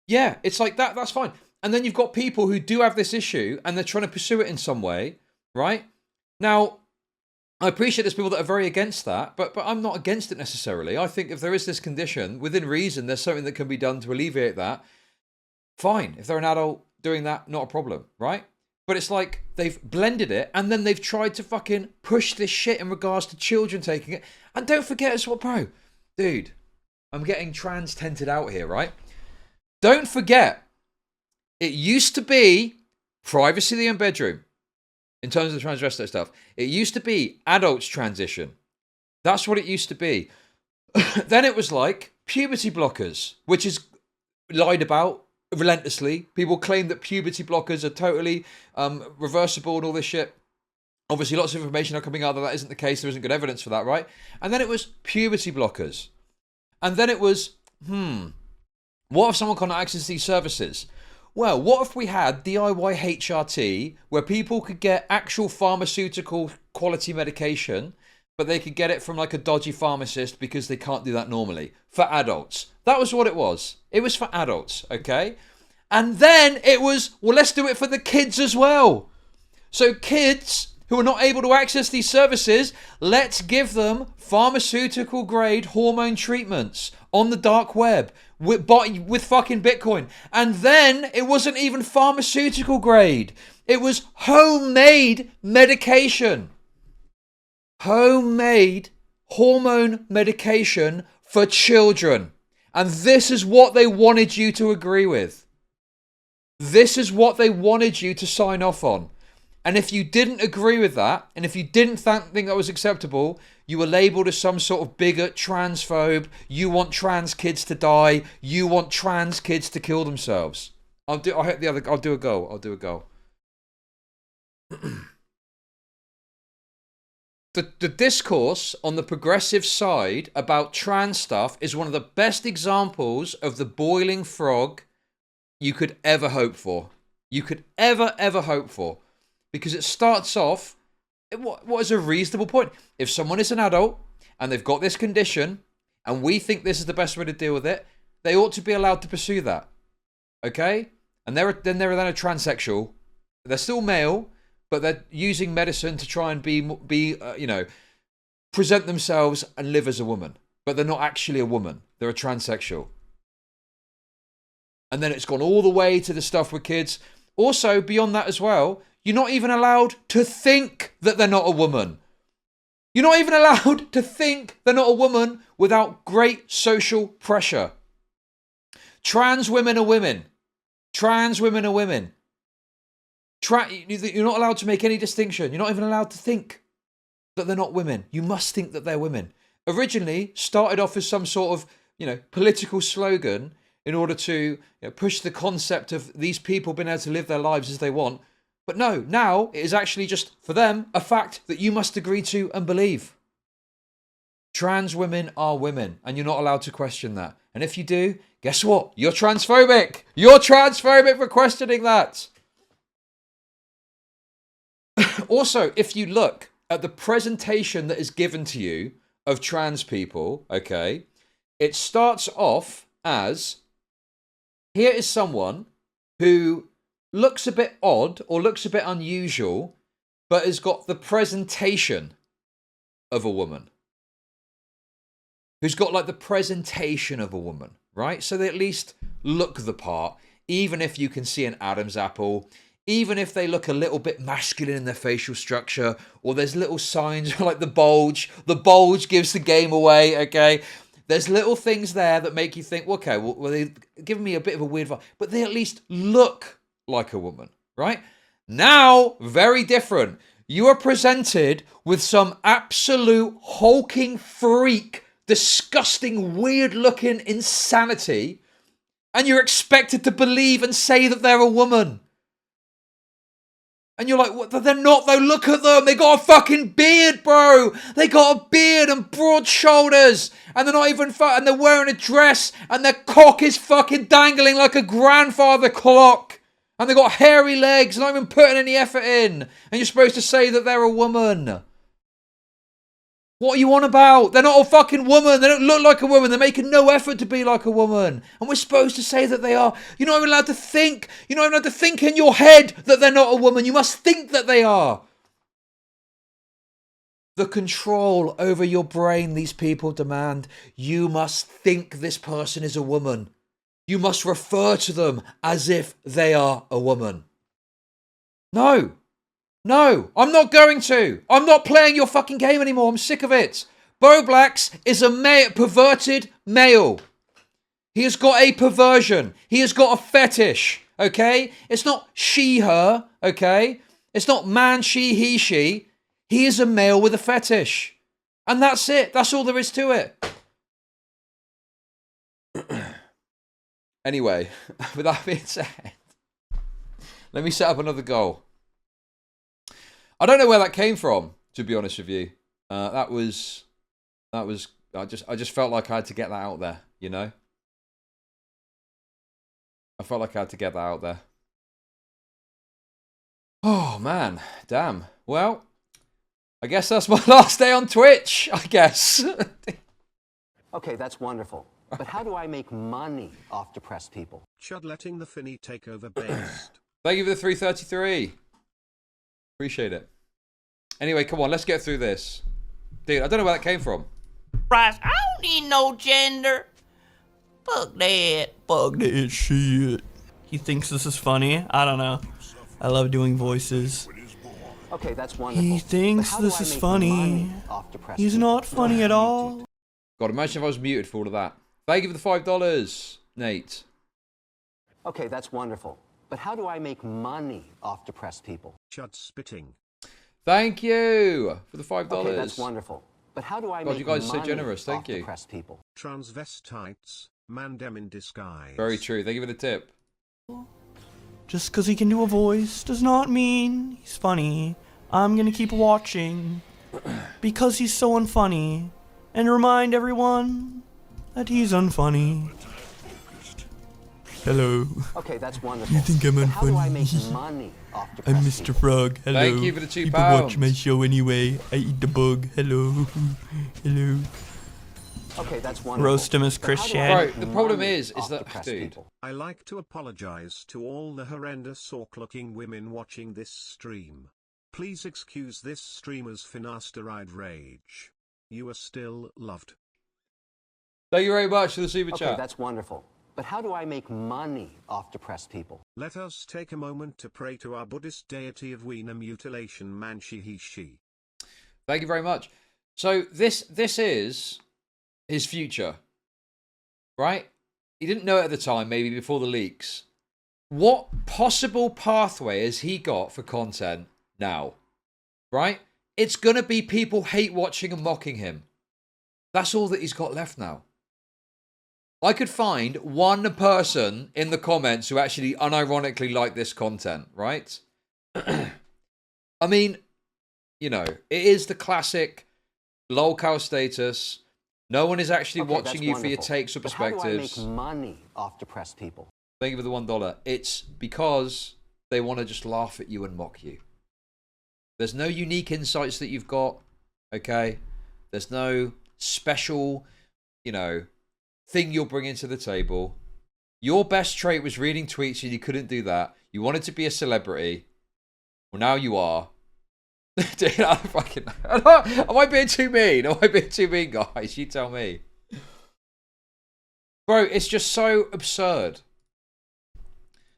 Yeah, it's like that. That's fine. And then you've got people who do have this issue and they're trying to pursue it in some way, right? Now, I appreciate there's people that are very against that, but I'm not against it necessarily. I think if there is this condition, within reason, there's something that can be done to alleviate that. Fine. If they're an adult doing that, not a problem, right? But it's like they've blended it and then they've tried to fucking push this shit in regards to children taking it. And don't forget as well, bro. Dude, I'm getting trans tented out here, right? Don't forget, it used to be privacy in the bedroom. In terms of the transvestite stuff, it used to be adults transition. That's what it used to be. Then it was like puberty blockers, which is lied about relentlessly. People claim that puberty blockers are totally reversible and all this shit. Obviously, lots of information are coming out that isn't the case. There isn't good evidence for that, right? And then it was puberty blockers. And then it was, what if someone can't access these services? Well, what if we had DIY HRT where people could get actual pharmaceutical quality medication, but they could get it from like a dodgy pharmacist because they can't do that normally for adults? That was what it was. It was for adults, okay? And then it was, well, let's do it for the kids as well. So kids who are not able to access these services, let's give them pharmaceutical grade hormone treatments on the dark web with fucking Bitcoin. And then it wasn't even pharmaceutical grade. It was homemade medication. Homemade hormone medication for children. And this is what they wanted you to agree with. This is what they wanted you to sign off on. And if you didn't agree with that, and if you didn't think that was acceptable, you were labelled as some sort of bigot, transphobe, you want trans kids to die, you want trans kids to kill themselves. I'll do a go. The discourse on the progressive side about trans stuff is one of the best examples of the boiling frog you could ever hope for. You could ever hope for. Because it starts off, what is a reasonable point? If someone is an adult and they've got this condition and we think this is the best way to deal with it, they ought to be allowed to pursue that. Okay? And they're then a transsexual. They're still male, but they're using medicine to try and be present themselves and live as a woman. But they're not actually a woman. They're a transsexual. And then it's gone all the way to the stuff with kids. Also, beyond that as well, you're not even allowed to think that they're not a woman. You're not even allowed to think they're not a woman without great social pressure. Trans women are women. Trans women are women. You're not allowed to make any distinction. You're not even allowed to think that they're not women. You must think that they're women. Originally started off as some sort of, political slogan in order to push the concept of these people being able to live their lives as they want. But no, now it is actually just, for them, a fact that you must agree to and believe. Trans women are women, and you're not allowed to question that. And if you do, guess what? You're transphobic. You're transphobic for questioning that. Also, if you look at the presentation that is given to you of trans people, okay, it starts off as, here is someone who looks a bit odd or looks a bit unusual, but has got the presentation of a woman. Who's got like the presentation of a woman, right? So they at least look the part, even if you can see an Adam's apple, even if they look a little bit masculine in their facial structure, or there's little signs like the bulge. The bulge gives the game away, okay? There's little things there that make you think, okay, well they're giving me a bit of a weird vibe, but they at least look like a woman, right? Now, very different. You are presented with some absolute hulking freak, disgusting, weird-looking insanity, and you're expected to believe and say that they're a woman. And you're like, what? They're not, though. Look at them. They got a fucking beard, bro. They got a beard and broad shoulders. And they're not even and they're wearing a dress. And their cock is fucking dangling like a grandfather clock. And they got hairy legs. Not even putting any effort in. And you're supposed to say that they're a woman. What are you on about? They're not a fucking woman. They don't look like a woman. They're making no effort to be like a woman. And we're supposed to say that they are. You're not even allowed to think. You're not even allowed to think in your head that they're not a woman. You must think that they are. The control over your brain these people demand. You must think this person is a woman. You must refer to them as if they are a woman. No. No, I'm not going to. I'm not playing your fucking game anymore. I'm sick of it. Bowblax is a perverted male. He has got a perversion. He has got a fetish, okay? It's not she, her, okay? It's not man, she, he, she. He is a male with a fetish. And that's it. That's all there is to it. Anyway, with that being said, let me set up another goal. I don't know where that came from, to be honest with you. I just felt like I had to get that out there, you know? I felt like I had to get that out there. Oh, man. Damn. Well, I guess that's my last day on Twitch, I guess. Okay, that's wonderful. But how do I make money off depressed people? Chud letting the Finny take over based. Thank you for the 333. Appreciate it. Anyway, come on, let's get through this. Dude, I don't know where that came from. Bryce, I don't need no gender. Fuck that. Fuck that shit. He thinks this is funny? I don't know. I love doing voices. Okay, that's wonderful. He thinks this is funny. He's not funny at all. God, imagine if I was muted for all of that. Thank you for the $5, Nate. Okay, that's wonderful. But how do I make money off depressed people? Chud spitting. Thank you for the $5. Okay, that's wonderful. But how do I make you guys are money so generous. Thank off you. depressed people? Transvestites, mandem in disguise. Very true. Thank you for the tip. Just because he can do a voice does not mean he's funny. I'm gonna keep watching because he's so unfunny and remind everyone that he's unfunny. Hello. Okay, that's wonderful. You think I'm But how do I unfunny? make money off I'm depressed Mr. people? Frog. Hello. Thank you for the £2. You can watch my show anyway. I eat the bug. Hello. Hello. Okay, that's wonderful. Roast him as But how do I Christian. make Bro, the problem money is off that, depressed dude. people? I like to apologize to all the horrendous orc-looking women watching this stream. Please excuse this streamer's finasteride rage. You are still loved. Thank you very much for the super Okay, chat. that's wonderful. But how do I make money off depressed people? Let us take a moment to pray to our Buddhist deity of wiener mutilation, Manshi he she. Thank you very much. So this is his future, right? He didn't know it at the time, maybe before the leaks. What possible pathway has he got for content now, right? It's going to be people hate watching and mocking him. That's all that he's got left now. I could find one person in the comments who actually unironically like this content, right? I mean, you know, it is the classic lolcow status. No one is actually Okay, watching that's you for your wonderful. takes or But how do I perspectives. make money off depressed people? Thank you for the $1. It's because they want to just laugh at you and mock you. There's no unique insights that you've got, okay? There's no special, you know, thing you're bringing to the table. Your best trait was reading tweets and you couldn't do that. You wanted to be a celebrity. Well, now you are. Dude, I fucking... Am I being too mean? Am I being too mean, guys? You tell me. Bro, it's just so absurd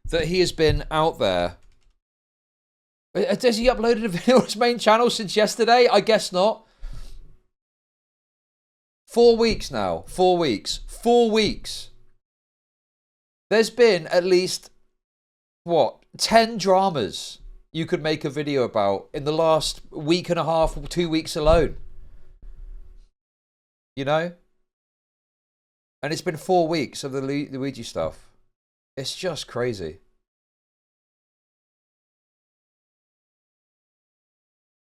that he has been out there. Has he uploaded a video on his main channel since yesterday? I guess not. 4 weeks now. 4 weeks. 4 weeks. There's been at least, what, 10 dramas you could make a video about in the last week and a half, 2 weeks alone. You know? And it's been 4 weeks of the Luigi stuff. It's just crazy.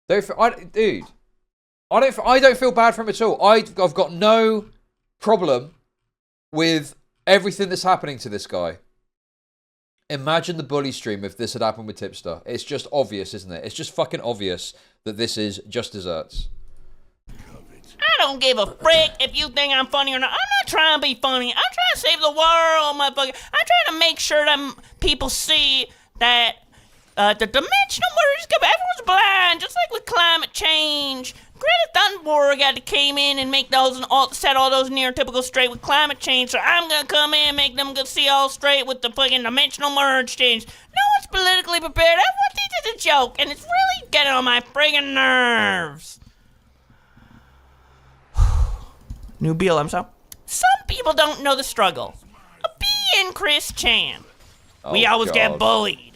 Dude, I don't feel bad for him at all. I've got no problem with everything that's happening to this guy. Imagine the bully stream if this had happened with Tipster. It's just obvious, isn't it? It's just fucking obvious that this is just desserts. I don't give a frick if you think I'm funny or not. I'm not trying to be funny. I'm trying to save the world, motherfucker. I'm trying to make sure that people see that the dimensional merge is coming. Everyone's blind, just like with climate change. Greta Thunberg had to came in and make those and set all those neurotypical straight with climate change. So I'm gonna come in and make them go see all straight with the fucking dimensional merge change. No one's politically prepared. Everyone thinks it's a joke, and it's really getting on my friggin' nerves. New BLM song. Some people don't know the struggle of being Chris Chan. We always get bullied.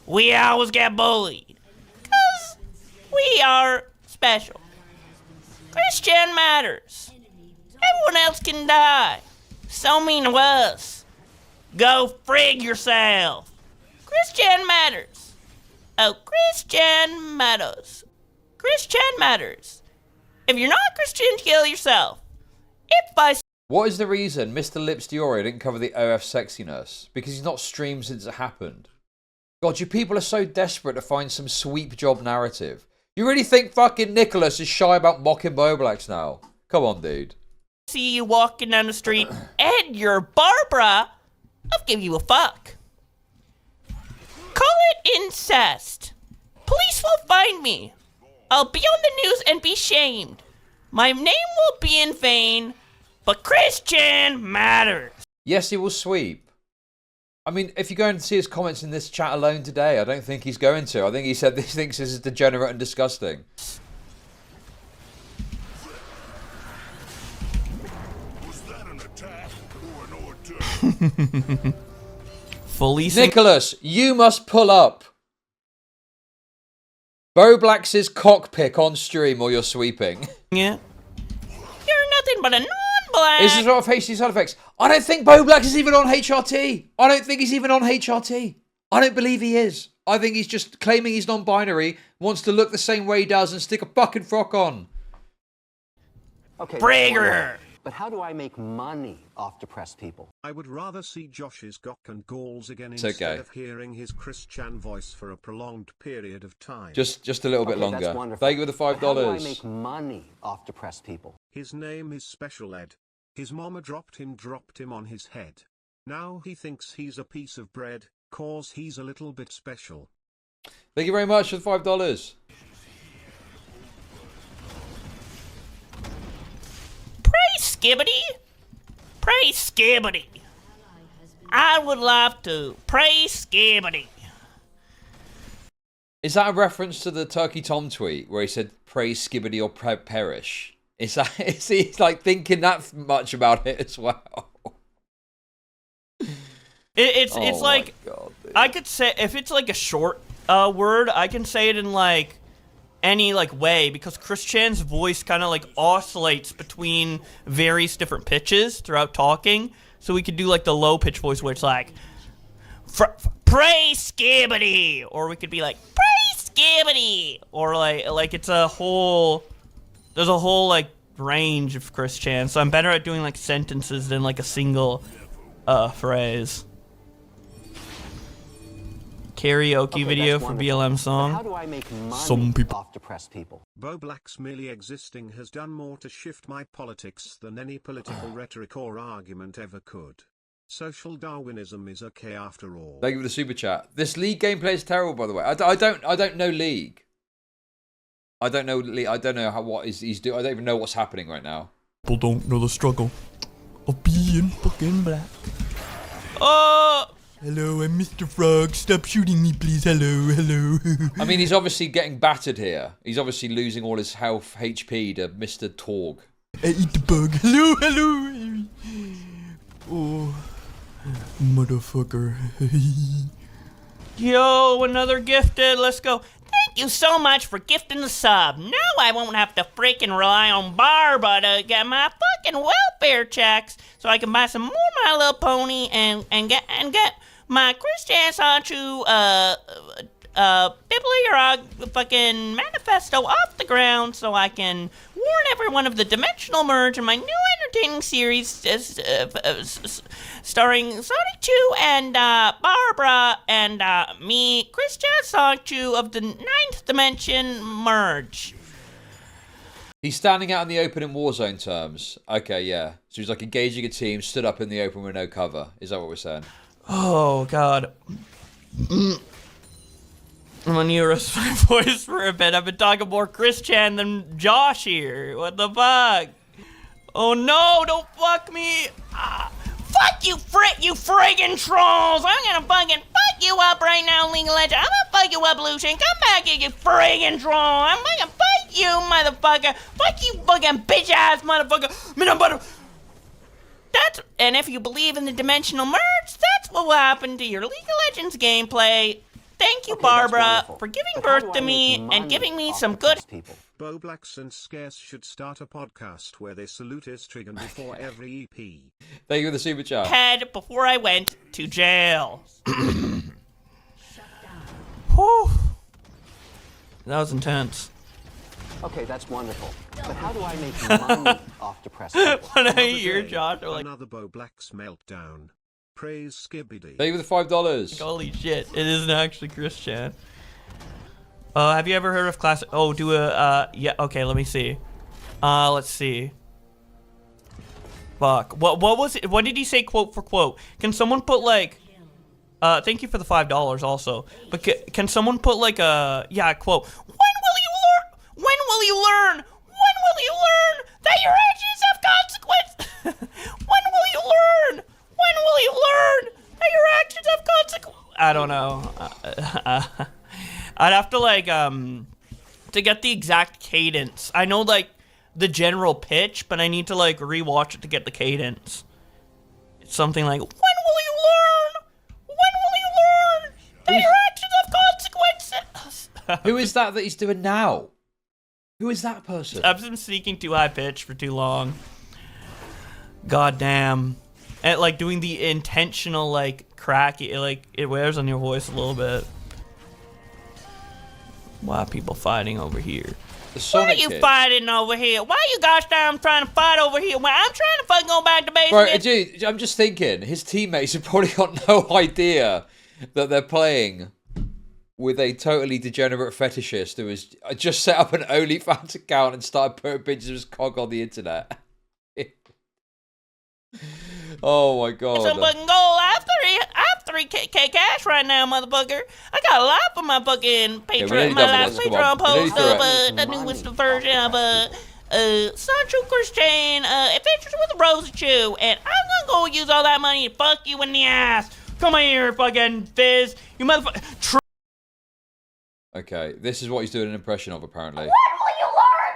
We always get bullied. Because we are special. Chris Chan matters. Everyone else can die. So mean to us. Go frig yourself. Chris Chan matters. Oh, Chris Chan matters. Chris Chan matters. If you're not Christian, kill yourself. If I... What is the reason Mr. Lips Diori didn't cover the OF sexiness? Because he's not streamed since it happened. God, you people are so desperate to find some sweep job narrative. You really think fucking Nicholas is shy about mocking Bowblax now? Come on, dude. See you walking down the street and you're Barbara, I'll give you a fuck. Call it incest. Police will find me. I'll be on the news and be shamed. My name will be in vain, but Christian matters. Yes, he will sweep. I mean, if you go and see his comments in this chat alone today, I don't think he's going to. I think he said he thinks this is degenerate and disgusting. Was that an attack or an order? Fully Nicholas, you must pull up Bowblax's cockpick on stream or you're sweeping. Yeah. You're nothing but a non-black. Is this what hasty side effects? I don't think Bowblax is even on HRT. I don't think he's even on HRT. I don't believe he is. I think he's just claiming he's non-binary, wants to look the same way he does and stick a fucking frock on. Okay. Brigger. But how do I make money off depressed people? I would rather see Josh's Gok and Galls again It's instead okay. of hearing his Chris Chan voice for a prolonged period of time. Just a little bit Okay, longer. that's wonderful. Thank you for the $5. But how do I make money off depressed people? His name is Special Ed. His mama dropped him on his head. Now he thinks he's a piece of bread, cause he's a little bit special. Thank you very much for the $5. Pray Skibbity. Pray Skibbity. I would love to. Pray Skibbity. Is that a reference to the Turkey Tom tweet where he said, "Pray Skibbity or perish"? Is he like thinking that much about it as well? It's Oh like my God, dude. I could say if it's like a short word, I can say it in like any like way because Chris Chan's voice kind of like oscillates between various different pitches throughout talking. So we could do like the low pitch voice where it's like pray Skibbity, or we could be like pray Skibbity, or like it's a whole there's a whole like range of Chris Chan. So I'm better at doing like sentences than like a single phrase. Karaoke video that's for wonderful. BLM But song. how do I make money Some people- off depressed people? Bowblax merely existing has done more to shift my politics than any political rhetoric or argument ever could. Social Darwinism is okay after all. Thank you for the super chat. This League gameplay is terrible, by the way. I don't know League. I don't know. I don't know what he's doing. I don't even know what's happening right now. People don't know the struggle of being fucking black. Hello, I'm Mr. Frog. Stop shooting me, please. Hello. I mean, he's obviously getting battered here. He's obviously losing all his health HP to Mr. Torg. I eat the bug. Hello. Oh, motherfucker. Yo, another gifted. Let's go. Thank you so much for gifting the sub. Now I won't have to freaking rely on Barbara to get my fucking welfare checks, so I can buy some more My Little Pony and get my Christian Sanchu Bibliorog fucking manifesto off the ground, so I can warn everyone of the dimensional merge in my new entertaining series starring Sonic 2 and Barbara and me, Christian Sanchu of the 9th Dimension merge. He's standing out in the open in Warzone terms. Okay, yeah. So he's like engaging a team, stood up in the open with no cover. Is that what we're saying? Oh, God. I'm gonna erase my voice for a bit. I've been talking more Christian than Josh here. What the fuck? Oh no, don't fuck me. Fuck you, you friggin' trolls. I'm gonna fucking fuck you up right now, League of Legends. I'm gonna fuck you up, Lucian. Come back here, you friggin' troll. I'm gonna fuck you, motherfucker. Fuck you, fucking bitch-ass motherfucker. And if you believe in the dimensional merge, that's what will happen to your League of Legends gameplay. Thank you, Barbara, for giving birth to me and giving me some good... Bowblax and Scarce should start a podcast where they salute Istrigan before every EP. Thank you for the super chat. ...head before I went to jail. Whew. That was intense. Okay, that's wonderful. But how do I make money off depressed people? When I hear Josh, I'm like... Another Bowblax meltdown. Praise Skibbity. Thank you for the $5. Holy shit, it isn't actually Christian. Have you ever heard of classic? Oh, do a, yeah, okay, let me see. Let's see. Fuck. What was it? What did he say quote for quote? Can someone put like, thank you for the $5 also. But can someone put like a, yeah, quote. When will you learn? When will you learn? When will you learn that your actions have consequences? When will you learn? When will you learn that your actions have consequences? I don't know. I'd have to like to get the exact cadence. I know like the general pitch, but I need to like rewatch it to get the cadence. It's something like, when will you learn? When will you learn that your actions have consequences? Who is that he's doing now? Who is that person? I've been speaking too high pitch for too long. God damn. And like doing the intentional like cracky, like it wears on your voice a little bit. Why are people fighting over here? Why are you fighting over here? Why are you gosh damn trying to fight over here? Well, I'm trying to fucking go back to basement. Bro, dude, I'm just thinking, his teammates have probably got no idea that they're playing with a totally degenerate fetishist who has just set up an OnlyFans account and started putting pictures of his cock on the internet. Oh my god. Some fucking goal. I have 3K cash right now, motherfucker. I got a lot for my fucking Patreon, my last Patreon post of the newest version of Sancho Christian Adventures with Rosa Chew, and I'm gonna go use all that money to fuck you in the ass. Come here, fucking Fizz, you motherfucker. Okay, this is what he's doing an impression of, apparently. When will you learn?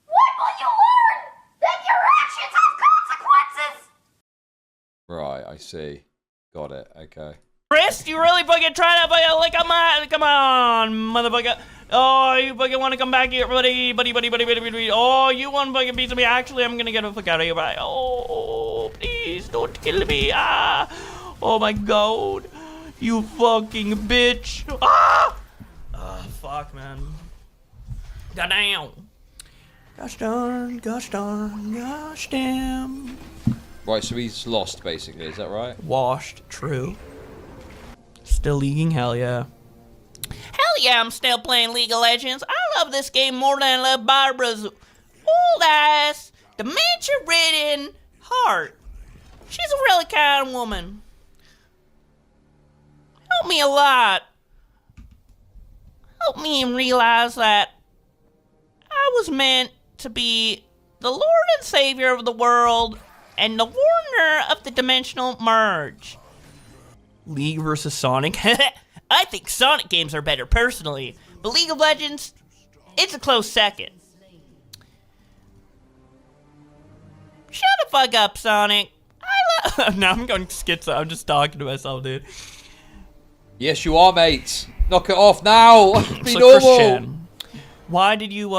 When will you learn that your actions have consequences? Right, I see. Got it, okay. Chris, you really fucking try to fucking like come on, motherfucker. Oh, you fucking want to come back here, buddy. Oh, you want fucking piece of me. Actually, I'm gonna get the fuck out of here, but oh, please don't kill me. Ah, oh my god, you fucking bitch. Ah, fuck, man. Goddamn. Gosh darn, gosh damn. Right, so he's lost, basically, is that right? Washed, true. Still leaguing, hell yeah. Hell yeah, I'm still playing League of Legends. I love this game more than I love Barbara's old-ass, dementia-ridden heart. She's a really kind woman. Help me a lot. Help me realize that was meant to be the Lord and Savior of the world and the warner of the dimensional merge. League versus Sonic. I think Sonic games are better personally, but League of Legends, it's a close second. Shut the fuck up, Sonic. Now I'm going schizo. I'm just talking to myself, dude. Yes, you are, mate. Knock it off now. Be So normal. Christian, why do you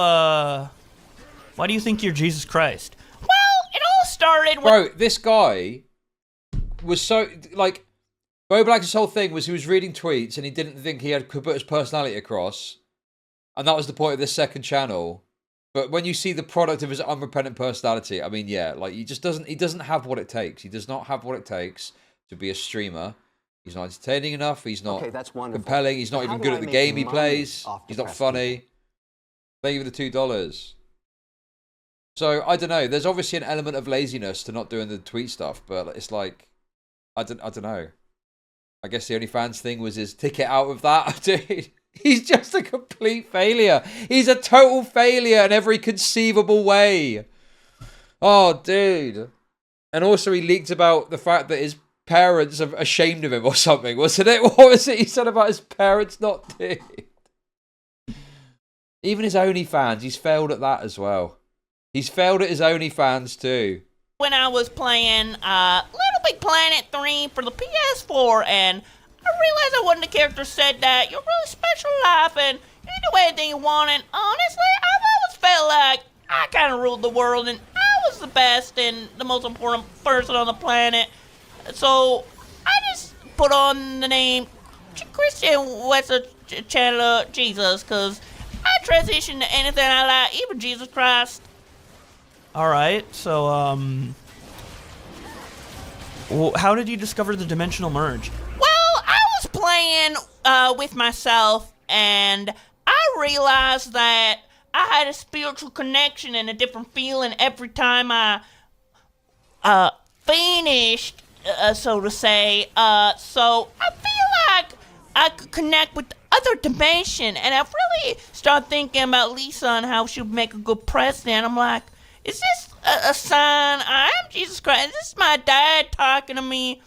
think you're Jesus Christ? Well, it all started with... Bro, this guy was so, like, Bowblax's whole thing was he was reading tweets and he didn't think could put his personality across. And that was the point of this second channel. But when you see the product of his unrepentant personality, I mean, yeah, like, he doesn't have what it takes. He does not have what it takes to be a streamer. He's not entertaining enough. He's not compelling. He's not But even how good do at I the make game he money plays. off He's not depressed funny. Thank you for the $2. So, I don't know. There's obviously an element of laziness to not doing the tweet stuff, but it's like, I don't know. I guess the OnlyFans thing was his ticket out of that. Dude, he's just a complete failure. He's a total failure in every conceivable way. Oh, dude. And also he leaked about the fact that his parents are ashamed of him or something, wasn't it? What was it he said about his parents not doing? Even his OnlyFans, he's failed at that as well. He's failed at his OnlyFans too. when I was playing Little Big Planet 3 for the PS4, and I realized I wasn't the character said that you're really special in life and you can do anything you want, and honestly, I've always felt like I kind of ruled the world and I was the best and the most important person on the planet. So I just put on the name Christian Western Channel Jesus, because I transition to anything I like, even Jesus Christ. Alright, so, well, how did you discover the dimensional merge? Well, I was playing with myself, and I realized that I had a spiritual connection and a different feeling every time I finished, so to say. So I feel like I could connect with the other dimension, and I've really started thinking about Lisa and how she would make a good president. I'm like, is this a sign? I am Jesus Christ. Is this my dad talking to me?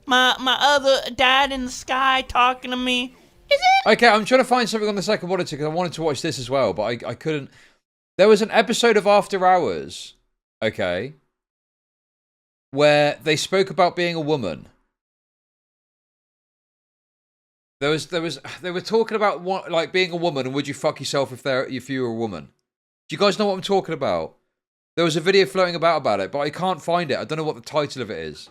My other dad in the sky talking to me? Is it? Okay, I'm trying to find something on the second monitor because I wanted to watch this as well, but I couldn't. There was an episode of After Hours, okay, where they spoke about being a woman. They were talking about what, like being a woman, and would you fuck yourself if you were a woman? Do you guys know what I'm talking about? There was a video floating about it, but I can't find it. I don't know what the title of it is.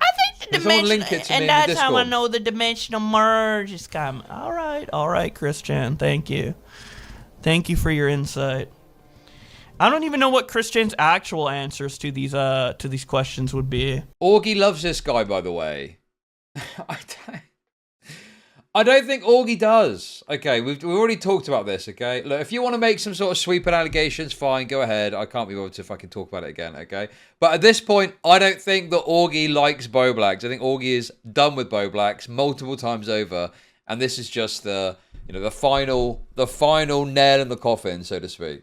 I think the Can someone dimension, link it to me in and the that's how I Discord? know the dimensional merge is coming. All right, Christian, thank you. Thank you for your insight. I don't even know what Christian's actual answers to these questions would be. Augie loves this guy, by the way. I don't think Augie does. Okay, we've already talked about this, okay? Look, if you want to make some sort of sweeping allegations, fine, go ahead. I can't be bothered to fucking talk about it again, okay? But at this point, I don't think that Augie likes Bowblax. I think Augie is done with Bowblax multiple times over, and this is just the final nail in the coffin, so to speak.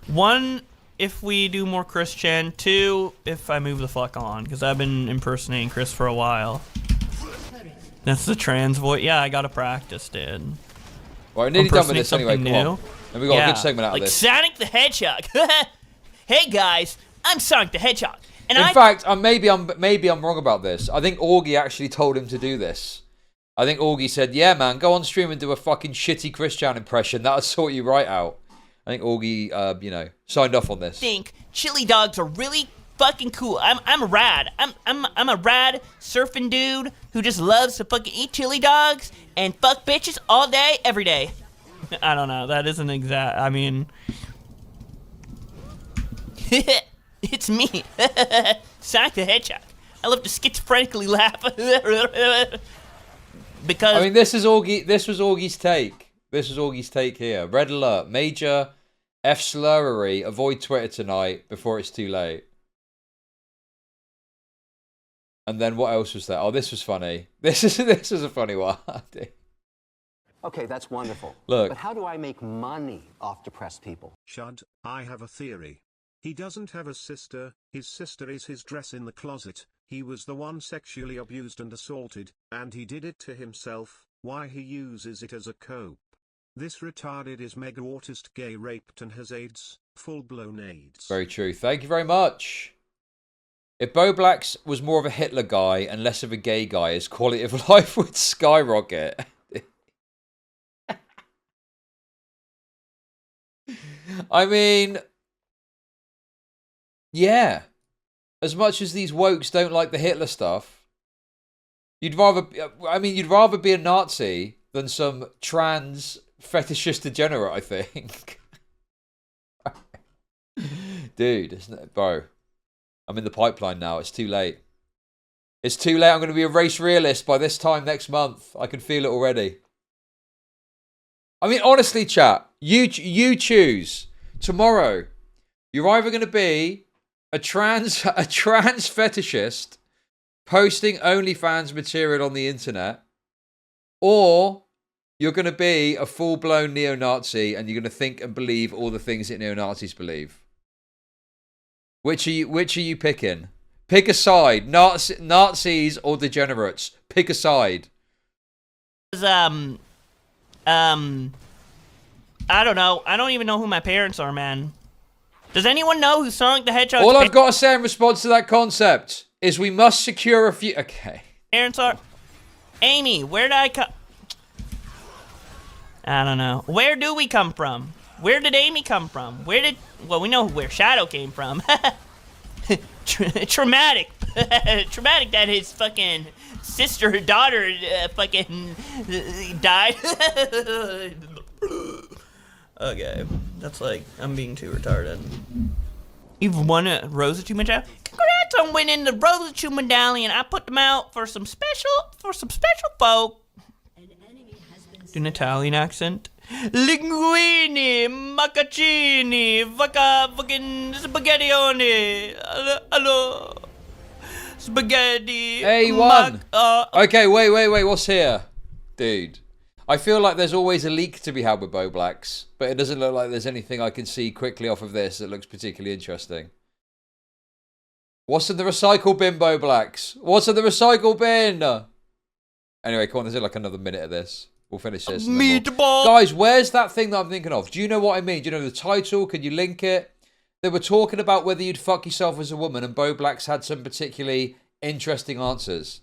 1, if we do more Christian. 2, if I move the fuck on, because I've been impersonating Chris for a while. That's the trans voice. Yeah, I gotta practice, dude. Well, we're nearly done with this anyway. Something Come on. And we got a good segment out like of this. Sonic the Hedgehog. Hey guys, I'm Sonic the Hedgehog, and In fact, maybe I'm wrong about this. I think Augie actually told him to do this. I think Augie said, "Yeah, man, go on stream and do a fucking shitty Christian impression. That'll sort you right out." I think Augie, signed off on this. think chili dogs are really fucking cool. I'm a rad. I'm a rad surfing dude who just loves to fucking eat chili dogs and fuck bitches all day, every day. I don't know. That isn't exact. I mean, It's me, Sonic the Hedgehog. I love to schizophrenically laugh because I mean, this was Augie's take. This was Augie's take here. Red alert. Major F slurrery. Avoid Twitter tonight before it's too late. And then what else was there? Oh, this was funny. This is a funny one. Okay, that's wonderful. Look. But how do I make money off depressed people? Chud, I have a theory. He doesn't have a sister, his sister is his dress in the closet, he was the one sexually abused and assaulted, and he did it to himself, why he uses it as a cope. This retarded is mega autist, gay, raped and has AIDS, full-blown AIDS. Very true. Thank you very much. If Bowblax was more of a Hitler guy and less of a gay guy, his quality of life would skyrocket. I mean, yeah. As much as these wokes don't like the Hitler stuff, you'd rather be a Nazi than some trans fetishist degenerate, I think. Dude, bro. I'm in the pipeline now. It's too late. It's too late. I'm going to be a race realist by this time next month. I can feel it already. I mean, honestly, chat. You choose. Tomorrow, you're either going to be a trans fetishist posting OnlyFans material on the internet, or you're going to be a full-blown neo-Nazi and you're going to think and believe all the things that neo-Nazis believe. Which are you picking? Pick a side. Nazis or degenerates. Pick a side. I don't know. I don't even know who my parents are, man. Does anyone know who Sonic the Hedgehog's All I've got to say in response to that concept is we must secure a few... Okay. parents are? Amy, where did I come... I don't know. Where do we come from? Where did Amy come from? Well, we know where Shadow came from. Traumatic. Traumatic that his fucking sister or daughter fucking died. Okay. That's like, I'm being too retarded. You've won a Rositude medallion? Congrats on winning the Rositude medallion. I put them out for some special folk. Do an Italian accent. Linguini, maccaccini, fucking spaghettioni. Hello. Spaghetti. A1. Okay, wait. What's here? Dude. I feel like there's always a leak to be had with Bowblax, but it doesn't look like there's anything I can see quickly off of this that looks particularly interesting. What's in the recycle bin, Bowblax? What's in the recycle bin? Anyway, come on, there's like another minute of this. We'll finish this. Meatball. Guys, where's that thing that I'm thinking of? Do you know what I mean? Do you know the title? Can you link it? They were talking about whether you'd fuck yourself as a woman, and Bowblax had some particularly interesting answers.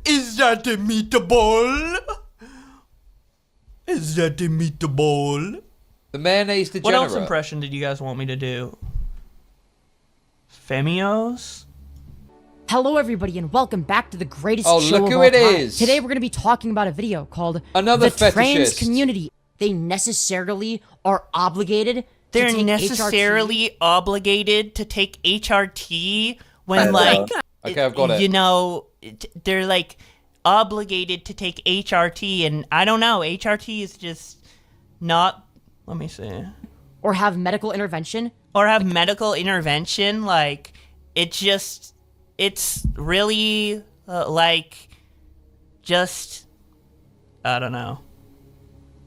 Is that a meatball? Is that a meatball? The mayonnaise degenerate. What else impression did you guys want me to do? Femios? Hello everybody and welcome back to the greatest Oh, show look of who all it time. is. Today we're going to be talking about a video called Another The Trans fetishist. Community. They necessarily are obligated They're to take necessarily HRT. obligated to take HRT when, like, Okay, I've got it. you know, they're like obligated to take HRT, and I don't know, HRT is just not. Let me see. Or have medical intervention. Or have medical intervention, like it's really like just I don't know.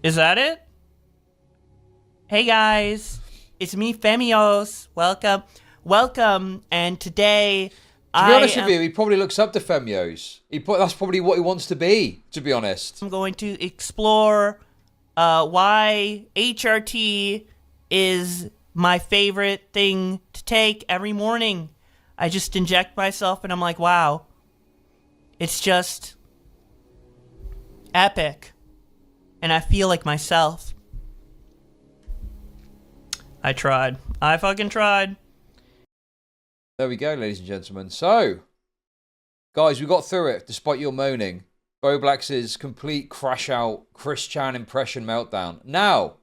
Is that it? Hey guys, it's me, Femios. Welcome, and today To be honest with you, he probably looks up to Femios. That's probably what he wants to be, to be honest. I'm going to explore why HRT is my favorite thing to take every morning. I just inject myself and I'm like, wow. It's just epic. And I feel like myself. I tried. I fucking tried. There we go, ladies and gentlemen. So, guys, we got through it, despite your moaning. Bowblax's complete crash out Chris Chan impression meltdown. Now,